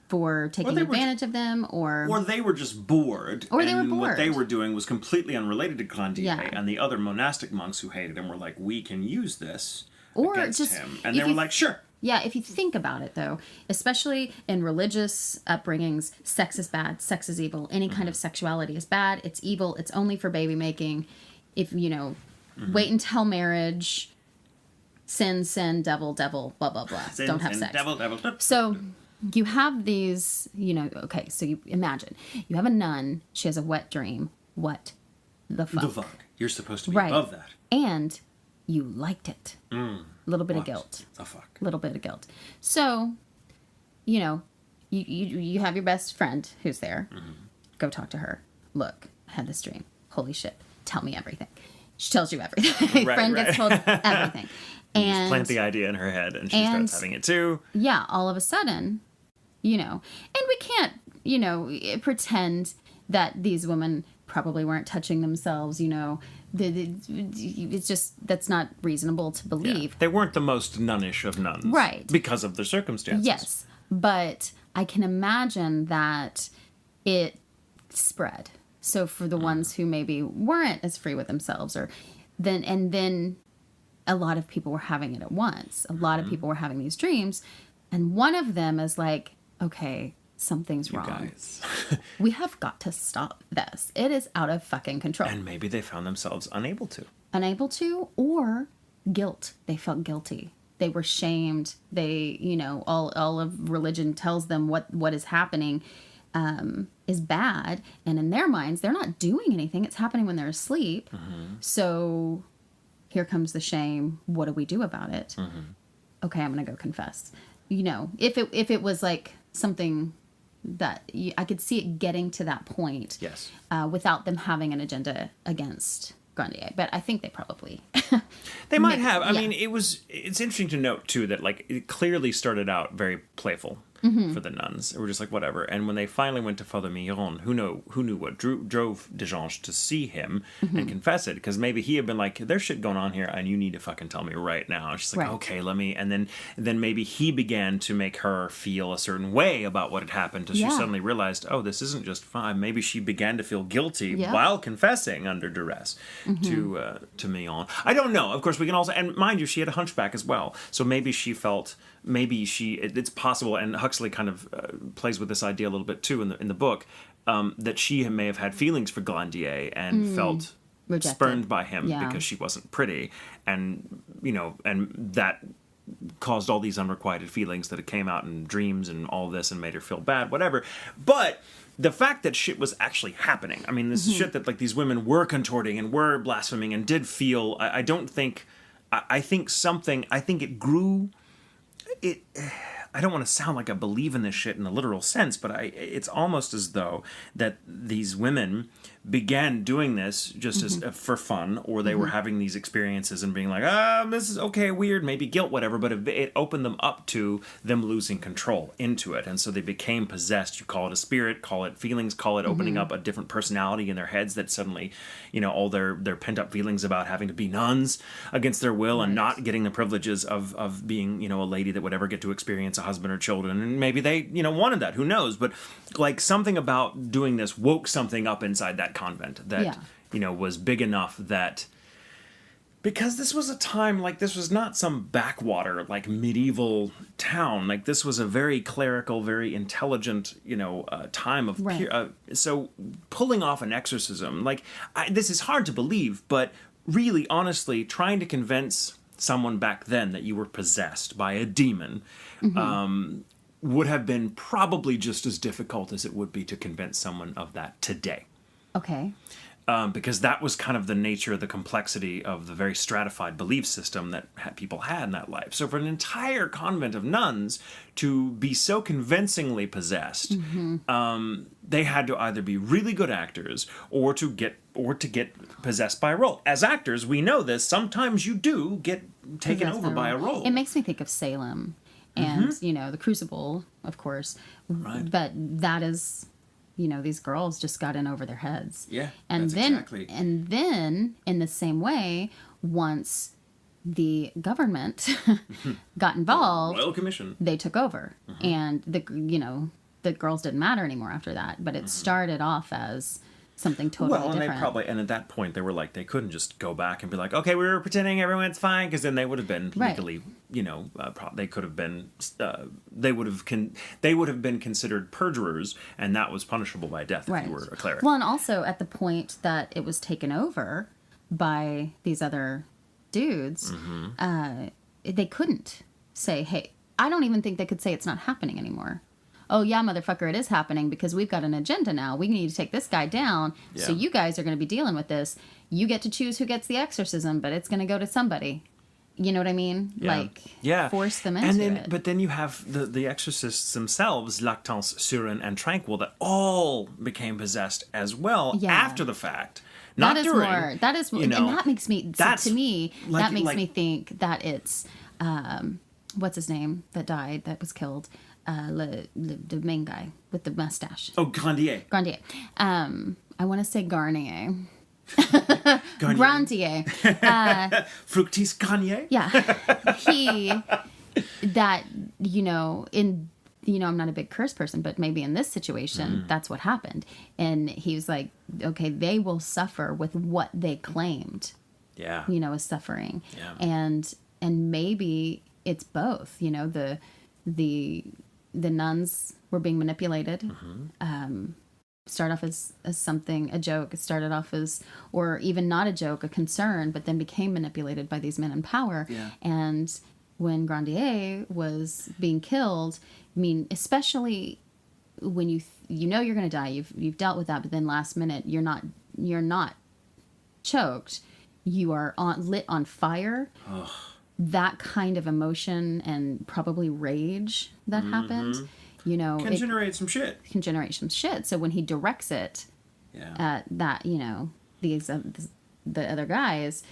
for taking advantage of them, or they were just bored. Or they were bored. What they were doing was completely unrelated to Grandier, and the other monastic monks who hated him were like, "We can use this against him," and they were like, "Sure." Yeah, if you think about it, though, especially in religious upbringings, sex is bad, sex is evil. Any kind of sexuality is bad, it's evil, it's only for baby making. If, wait until marriage, sin, devil, blah, blah, blah. Sin, don't have sin, sex. Devil. So you have these, okay, so you imagine. You have a nun, she has a wet dream. What the fuck? The fuck. You're supposed to be above that. And you liked it. A little bit of guilt. The fuck. A little bit of guilt. So, you have your best friend who's there. Go talk to her. Look, I had this dream. Holy shit. Tell me everything. She tells you everything. Friend gets told everything. And just plant the idea in her head and she starts having it too. Yeah, all of a sudden, and we can't, pretend that these women probably weren't touching themselves, it's just, that's not reasonable to believe. Yeah. They weren't the most nunnish of nuns. Right. Because of their circumstances. Yes. But I can imagine that it spread. So for the ones who maybe weren't as free with themselves, then a lot of people were having it at once. A lot of people were having these dreams. And one of them is like, okay, something's wrong. Guys. We have got to stop this. It is out of fucking control. And maybe they found themselves unable to. Or guilt. They felt guilty. They were shamed. They, all of religion tells them what is happening is bad. And in their minds, they're not doing anything. It's happening when they're asleep. So here comes the shame. What do we do about it? Okay, I'm going to go confess. If it was like something that I could see it getting to that point. Yes. Without them having an agenda against Grandier. But I think they probably... They might have. I mean, it's interesting to note, too, that, it clearly started out very playful. for the nuns. We're just like, whatever. And when they finally went to Father Millon, who knew what drove Dejange to see him and confess it, because maybe he had been like, there's shit going on here and you need to fucking tell me right now. And she's like, okay, let me. And then maybe he began to make her feel a certain way about what had happened, until she suddenly realized, oh, this isn't just fine. Maybe she began to feel guilty while confessing under duress to Millon. I don't know. Of course, we can also, and mind you, she had a hunchback as well. So maybe she felt, it's possible, and Huxley kind of plays with this idea a little bit too in the book, that she may have had feelings for Glandier and felt rejected, spurned by him because she wasn't pretty, and and that caused all these unrequited feelings that it came out in dreams and all this and made her feel bad, whatever. But the fact that shit was actually happening, I mean, this shit that like these women were contorting and were blaspheming and did feel, I think it grew. I don't want to sound like I believe in this shit in a literal sense, but it's almost as though that these women began doing this just as for fun, or they were having these experiences and being like, this is okay, weird, maybe guilt, whatever, but it opened them up to them losing control into it, and so they became possessed. You call it a spirit, call it feelings, call it opening up a different personality in their heads, that suddenly, all their pent-up feelings about having to be nuns against their will and not getting the privileges of being, a lady that would ever get to experience a husband or children, and maybe they, wanted that, who knows, but like something about doing this woke something up inside that convent that was big enough that, because this was a time, like, this was not some backwater like medieval town, like this was a very clerical, very intelligent time of so pulling off an exorcism, like, this is hard to believe, but really honestly trying to convince someone back then that you were possessed by a demon would have been probably just as difficult as it would be to convince someone of that today. Okay. Because that was kind of the nature, the complexity of the very stratified belief system that people had in that life. So for an entire convent of nuns to be so convincingly possessed, they had to either be really good actors or to get possessed by a role. As actors, we know this. Sometimes you do get taken over by a role. It makes me think of Salem and, the Crucible, of course. Right. But that is... these girls just got in over their heads. Yeah, and exactly. And then, in the same way, once the government got involved, Royal Commission, they took over, and the girls didn't matter anymore after that. But it started off as something totally different. And at that point, they were like, they couldn't just go back and be like, okay, we were pretending everyone's fine, because then they would have been legally, they could have been, they would have been considered perjurers, and that was punishable by death if you were a cleric. Well, and also at the point that it was taken over by these other dudes, they couldn't say, hey, I don't even think they could say it's not happening anymore. Oh, yeah, motherfucker, it is happening because we've got an agenda now. We need to take this guy down. Yeah. So you guys are going to be dealing with this. You get to choose who gets the exorcism, but it's going to go to somebody. You know what I mean? Yeah. Force them into it. But then you have the exorcists themselves, Lactance, Surin, and Tranquil, that all became possessed as well after the fact. Not during. And that makes me, to me, that makes me think that it's, what's his name that died, that was killed? The main guy with the mustache. Oh, Grandier. I want to say Garnier. Grandier. Fructis Garnier? Yeah. I'm not a big curse person, but maybe in this situation, that's what happened. And he was like, okay, they will suffer with what they claimed. Yeah. As suffering. Yeah. And maybe it's both, the nuns were being manipulated. Start off as something, a joke. It started off as, or even not a joke, a concern, but then became manipulated by these men in power. Yeah. And when Grandier was being killed, I mean, especially when you're going to die, you've dealt with that, but then last minute you're not choked, you are lit on fire. Ugh. That kind of emotion and probably rage that happened, can generate some shit. Can generate some shit. So when he directs it at that, the other guys,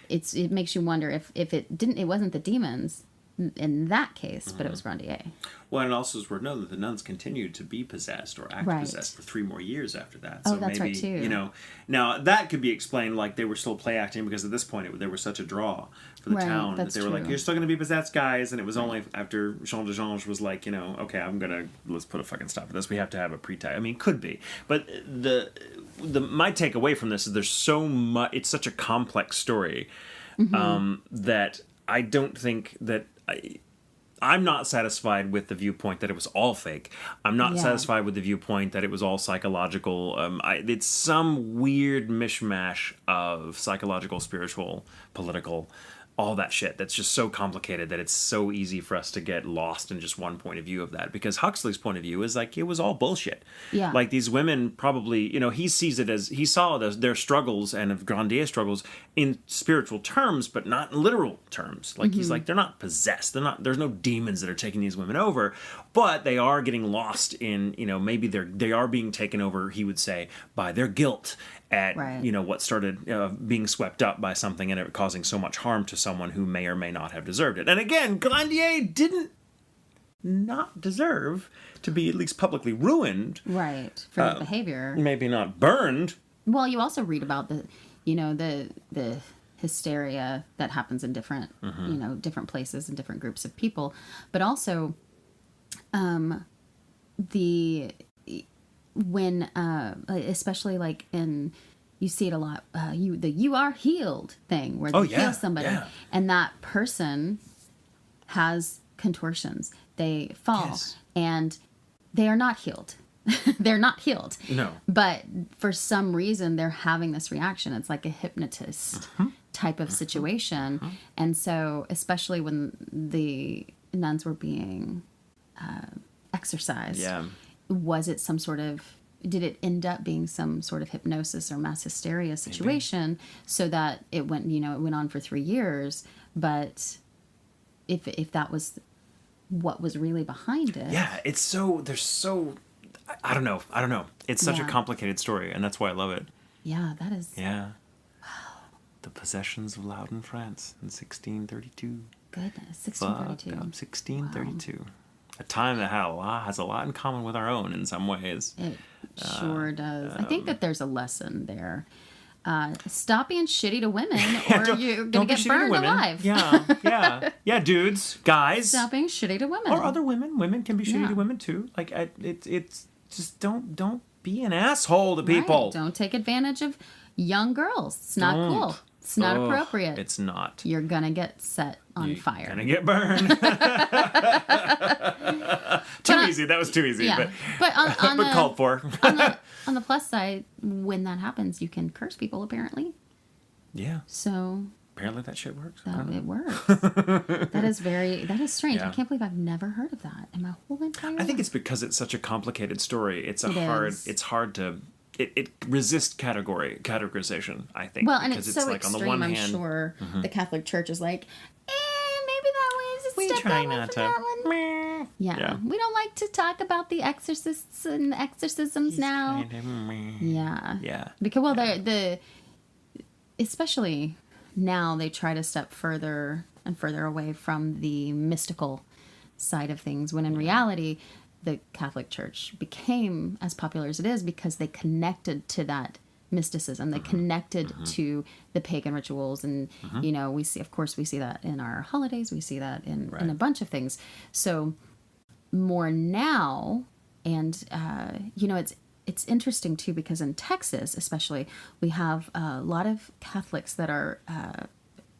it makes you wonder if it wasn't the demons, in that case, but it was Grandier. Well, and also it's worth noting that the nuns continued to be possessed or act possessed for 3 more years after that. Oh, So that's maybe, right, too. you know, now that could be explained like they were still play acting because at this point they were such a draw for the town that they were like, you're still going to be possessed, guys. And it was only after Jean de Gange was like, you know, okay, let's put a fucking stop to this. We have to have a pretext. I mean, could be. But my takeaway from this is there's so much, it's such a complex story that I don't think that I'm not satisfied with the viewpoint that it was all fake. I'm not satisfied with the viewpoint that it was all psychological. It's some weird mishmash of psychological, spiritual, political, all that shit that's just so complicated that it's so easy for us to get lost in just one point of view of that. Because Huxley's point of view is like, it was all bullshit. Yeah. Like these women probably, you know, he saw their struggles and of Grandier's struggles in spiritual terms, but not in literal terms. Like he's like, they're not possessed. There's no demons that are taking these women over, but they are getting lost in, you know, maybe they are being taken over, he would say, by their guilt at, you know, what started being swept up by something and it causing so much harm to someone who may or may not have deserved it. And again, Grandier didn't not deserve to be at least publicly ruined. Right. For his behavior. Maybe not burned. Well, you also read about the hysteria that happens in different, you know, different places and different groups of people. But also, especially like you see it a lot, you are healed thing where they heal somebody and that person has contortions. They fall and they are not healed. They're not healed. No. But for some reason they're having this reaction. It's like a hypnotist type of situation. And so especially when the nuns were being exercised, was it some sort of, did it end up being some sort of hypnosis or mass hysteria situation so that it went on for 3 years? But if that was what was really behind it. Yeah, I don't know. It's such a complicated story, and that's why I love it. Yeah, that is. Yeah. Wow. The possessions of Loudun, France in 1632. Goodness, 1632. Fucked up 1632. Wow. A time that has a lot in common with our own in some ways. It sure does. I think that there's a lesson there. Stop being shitty to women, or you're going to get burned alive. Yeah, dudes, guys. Stop being shitty to women. Or other women. Women can be shitty to women too. Like it's just don't be an asshole to people. Right. Don't take advantage of young girls. It's not cool. It's not appropriate. It's not. You're gonna get set on fire. You're gonna get burned. Too easy. That was too easy. Yeah. But called for. on the plus side, when that happens, you can curse people. Apparently. Yeah. So. Apparently that shit works. It works. That is strange. Yeah. I can't believe I've never heard of that in my whole entire life. I think it's because it's such a complicated story. It's hard to it resists categorization, I think. Well, and it's so like extreme, on the one I'm hand, sure the Catholic Church is like, maybe that way is a step try that not from that one. Yeah. We don't like to talk about the exorcists and the exorcisms now. Yeah. Because, especially now they try to step further and further away from the mystical side of things, when in reality, the Catholic Church became as popular as it is because they connected to that mysticism. They connected to the pagan rituals. And, we see that in our holidays. We see that in a bunch of things. So more now, and, it's interesting too, because in Texas, especially, we have a lot of Catholics that are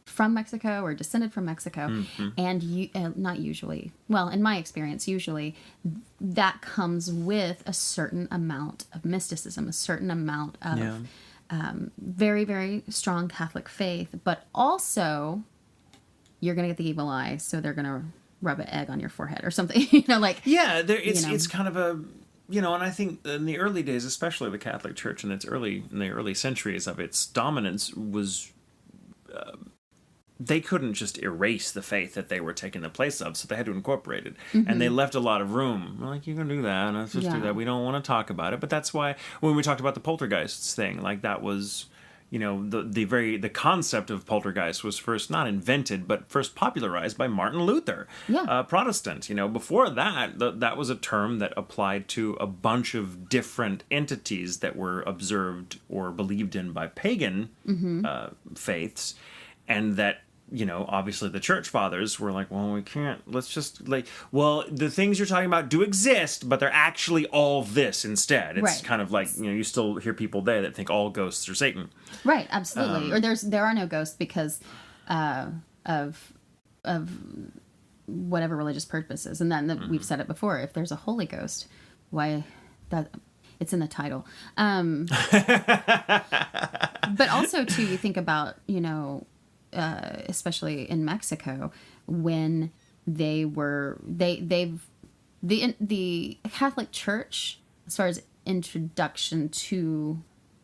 from Mexico or descended from Mexico. And not usually, well, in my experience, usually that comes with a certain amount of mysticism, a certain amount of very, very strong Catholic faith, but also you're going to get the evil eye, so they're going to rub an egg on your forehead or something, it's kind of a, and I think in the early days, especially the Catholic Church in the early centuries of its dominance was, they couldn't just erase the faith that they were taking the place of, so they had to incorporate it. And they left a lot of room. Like, you can do that, let's just do that. We don't want to talk about it. But that's why, when we talked about the poltergeists thing, like that was, the concept of poltergeist was first not invented, but first popularized by Martin Luther, Protestant. Before that, that was a term that applied to a bunch of different entities that were observed or believed in by pagan faiths, and that obviously the church fathers were like, well, we can't, let's just the things you're talking about do exist, but they're actually all this instead. It's kind of like, you still hear people there that think all ghosts are Satan. Right, absolutely. Or there are no ghosts because of whatever religious purposes. And then we've said it before, if there's a Holy Ghost, why that it's in the title. But also too, you think about, especially in Mexico, when the Catholic Church, as far as introduction to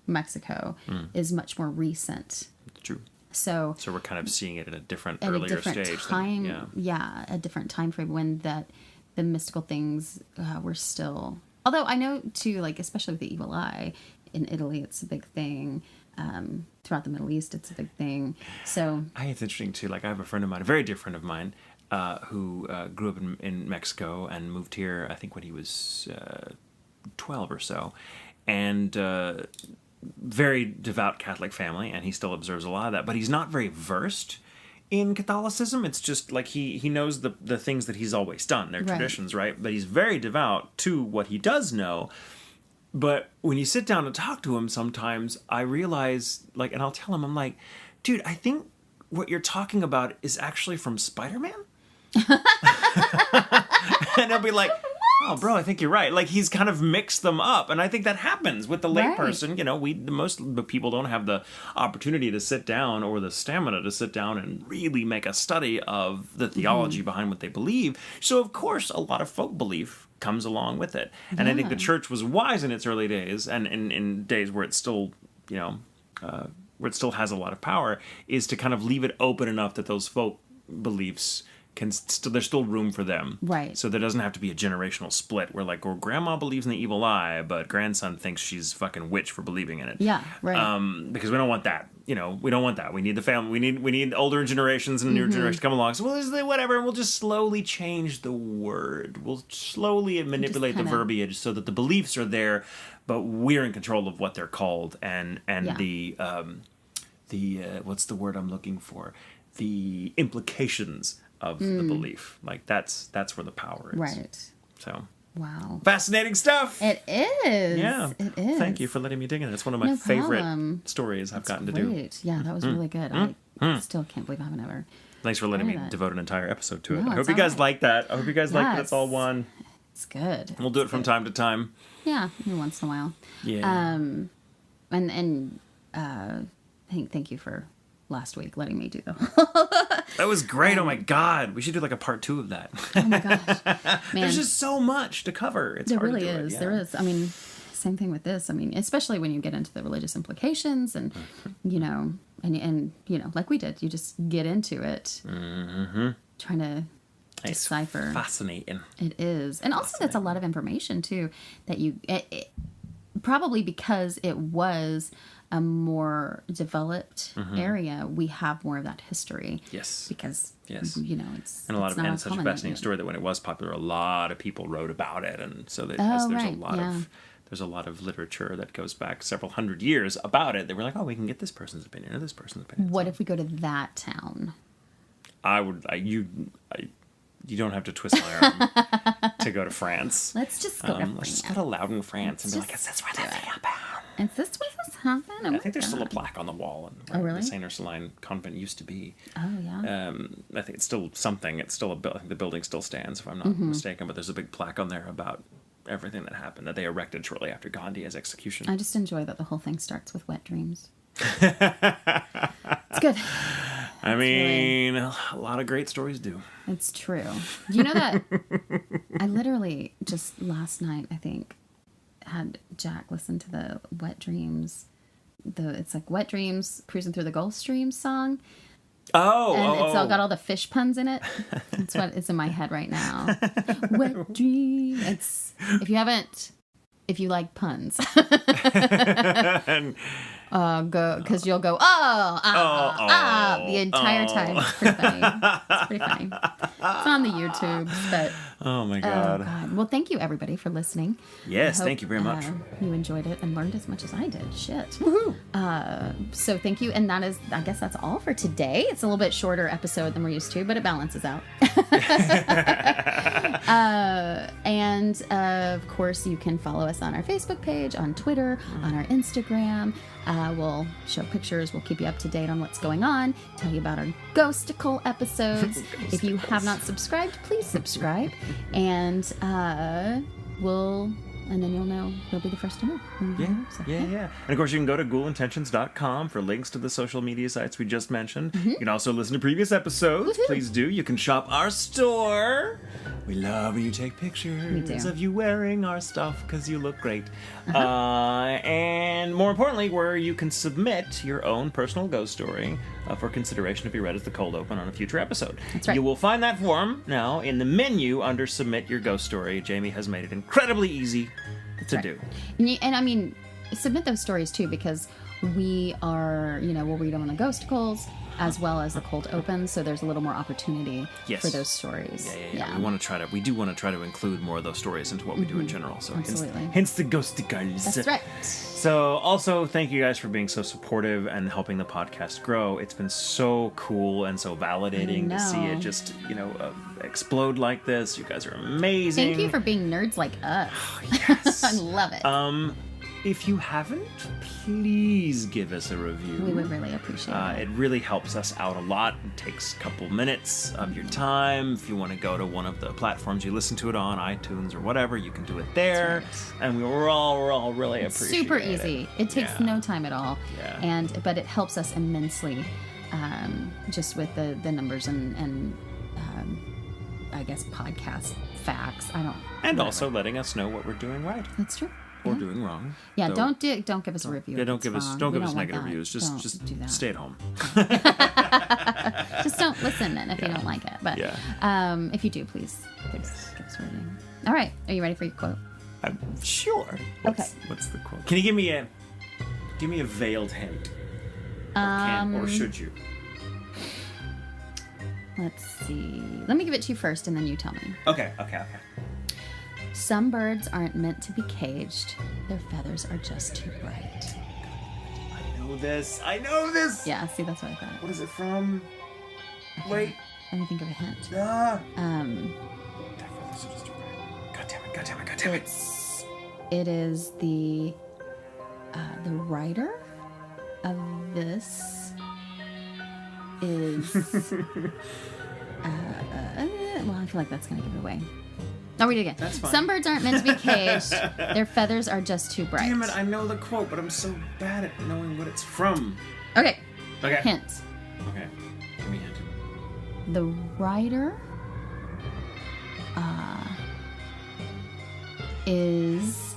Mexico, is much more recent. True. So we're kind of seeing it at a different at earlier a different stage. Time, a different time frame when the mystical things were still. Although I know too, like especially with the evil eye in Italy, it's a big thing. Throughout the Middle East, it's a big thing. So I think it's interesting too. Like I have a friend of mine, a very dear friend of mine, who grew up in Mexico and moved here, I think when he was 12 or so, and very devout Catholic family, and he still observes a lot of that, but he's not very versed in Catholicism. It's just like he knows the things that he's always done, their traditions, right? But he's very devout to what he does know. But when you sit down and talk to him sometimes, I realize, like, and I'll tell him, I'm like, dude, I think what you're talking about is actually from Spider-Man. And he'll be like, oh, bro, I think you're right. Like, he's kind of mixed them up. And I think that happens with the layperson. Most of the people don't have the opportunity to sit down or the stamina to sit down and really make a study of the theology behind what they believe. So, of course, a lot of folk belief comes along with it. And I think the church was wise in its early days, and in days where it's still, where it still has a lot of power, is to kind of leave it open enough that those folk beliefs there's still room for them. Right. So there doesn't have to be a generational split where like, well, grandma believes in the evil eye, but grandson thinks she's fucking witch for believing in it. Yeah, right. Because we don't want that. We don't want that. We need the family. We need older generations and newer generations to come along. So whatever, and we'll just slowly change the word. We'll slowly manipulate the verbiage so that the beliefs are there, but we're in control of what they're called and the what's the word I'm looking for? The implications of the belief. Like that's where the power is. Right. So wow. Fascinating stuff. It is. Yeah. It is. Thank you for letting me dig in. It's one of my favorite stories I've gotten to do. Yeah, that was really good. I still can't believe I haven't ever. Thanks for letting me devote an entire episode to it. No, I hope you guys like that. I hope you guys like that it's all one. It's good. We'll do it from time to time. Yeah, every once in a while. Yeah. Thank you for last week letting me do the That was great. Oh my God. We should do like a part 2 of that. Oh my gosh. Man. There's just so much to cover. It's hard really to do is. it. Yeah. There is. I mean, same thing with this. I mean, especially when you get into the religious implications and, and like we did, you just get into it. Mm-hmm. Trying to decipher. It's fascinating. It is. And also that's a lot of information too that probably because it was a more developed area, we have more of that history. Yes. Because, it's... And it's such a fascinating story that when it was popular, a lot of people wrote about it. And so there's a lot of literature that goes back several hundred years about it. They were like, oh, we can get this person's opinion or this person's opinion. What if we go to that town? You don't have to twist my arm to go to France. Let's just go to France. Let's just go to Loudun, France, and be like, is this where this happened? Is this where this happened? I think there's still a plaque on the wall where the Saint Ursuline convent used to be. Oh, yeah. I think it's still something. It's still I think the building still stands, if I'm not mistaken, but there's a big plaque on there about everything that happened that they erected shortly after Gandhi's execution. I just enjoy that the whole thing starts with wet dreams. It's good. I mean, a lot of great stories do. It's true. You know that I literally just last night, I think, had Jack listen to the Wet Dreams. It's like Wet Dreams Cruising Through the Gulf Stream song. It's all got all the fish puns in it. That's what is in my head right now. Wet Dream. If you like puns. because you'll go the entire time. It's pretty funny. It's on the YouTube, but oh my God. Well, thank you everybody for listening. Yes, thank you very much. You enjoyed it and learned as much as I did. Shit. Woohoo! So thank you, and that is, I guess that's all for today. It's a little bit shorter episode than we're used to, but it balances out. And of course, you can follow us on our Facebook page, on Twitter, on our Instagram. We'll show pictures. We'll keep you up to date on what's going on. Tell you about our Ghosticle episodes. If you have not subscribed, please subscribe, and then you'll know. You'll be the first to know. Yeah. And of course, you can go to ghoulintentions.com for links to the social media sites we just mentioned. You can also listen to previous episodes. Woohoo. Please do. You can shop our store. We love when you take pictures of you wearing our stuff because you look great. And more importantly, where you can submit your own personal ghost story for consideration to be read as the cold open on a future episode. That's right. You will find that form now in the menu under Submit Your Ghost Story. Jamie has made it incredibly easy to do. And I mean, submit those stories too, because we are, we'll read them on the Ghosticles as well as the cold open, so there's a little more opportunity for those stories. Yeah. We do want to try to include more of those stories into what we do in general. So absolutely. Hence the Ghosticles. That's right. So also thank you guys for being so supportive and helping the podcast grow. It's been so cool and so validating to see it just, explode like this. You guys are amazing. Thank you for being nerds like us. Yes. I love it. If you haven't, please give us a review. We would really appreciate it. It really helps us out a lot. It takes a couple minutes of your time. If you want to go to one of the platforms you listen to it on, iTunes or whatever, you can do it there. Right. And we're all really appreciate it. Super easy. It takes no time at all. Yeah. But it helps us immensely, just with the numbers and I guess podcast facts. Also letting us know what we're doing right. That's true. Or doing wrong. Yeah, so, don't give us a review. Yeah, don't give us negative reviews. Just do that. Stay at home. Just don't listen then if you don't like it. But if you do, please give us a review. All right, are you ready for your quote? Sure. What's the quote? Can you give me a veiled hint? Or should you? Let's see. Let me give it to you first, and then you tell me. Okay. Some birds aren't meant to be caged. Their feathers are just too bright. I know this. Yeah, see, that's what I thought. What is it from? Okay. Wait. Let me think of a hint. Their feathers are just too bright. God damn it. It is the writer of this is... well, I feel like that's going to give it away. I'll read it again. That's fine. Some birds aren't meant to be caged. Their feathers are just too bright. Damn it, I know the quote, but I'm so bad at knowing what it's from. Okay. Hint. Okay, give me a hint. The writer is...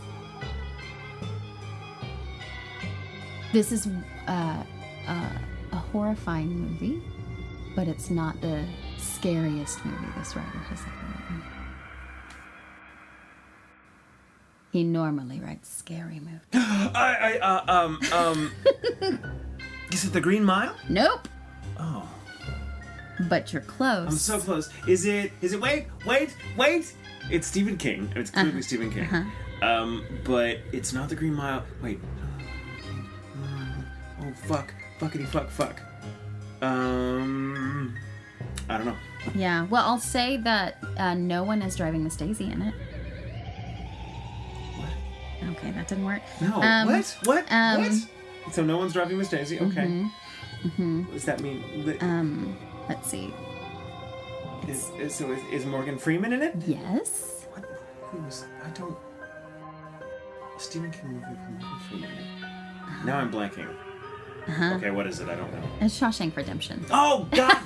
This is a horrifying movie, but it's not the scariest movie this writer has ever written. He normally writes scary movies. Is it The Green Mile? Nope. Oh. But you're close. I'm so close. Is it, wait! It's Stephen King. It's clearly Stephen King. But it's not The Green Mile. Wait. Oh, fuck. Fuckity fuck. I don't know. Yeah, well, I'll say that no one is driving Miss Daisy in it. Okay, that didn't work. No, what? What? So no one's driving Miss Daisy? Okay. What does that mean? Let's see. Is Morgan Freeman in it? Yes. Stephen King movie with Morgan Freeman in it. Now I'm blanking. Okay, what is it? I don't know. It's Shawshank Redemption. Oh, God!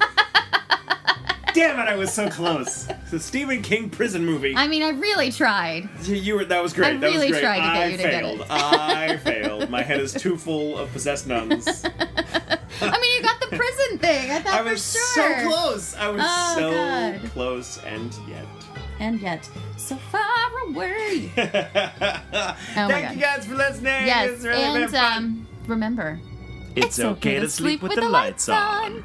Damn it, I was so close. It's a Stephen King prison movie. I mean, I really tried. That was great. I really tried to get you to get it. I failed. My head is too full of possessed nuns. I mean, you got the prison thing. I thought I was so close. I was God. Close, and yet so far away. Thank you guys for listening. Yes, it's really been fun. remember, It's okay to sleep with the lights on.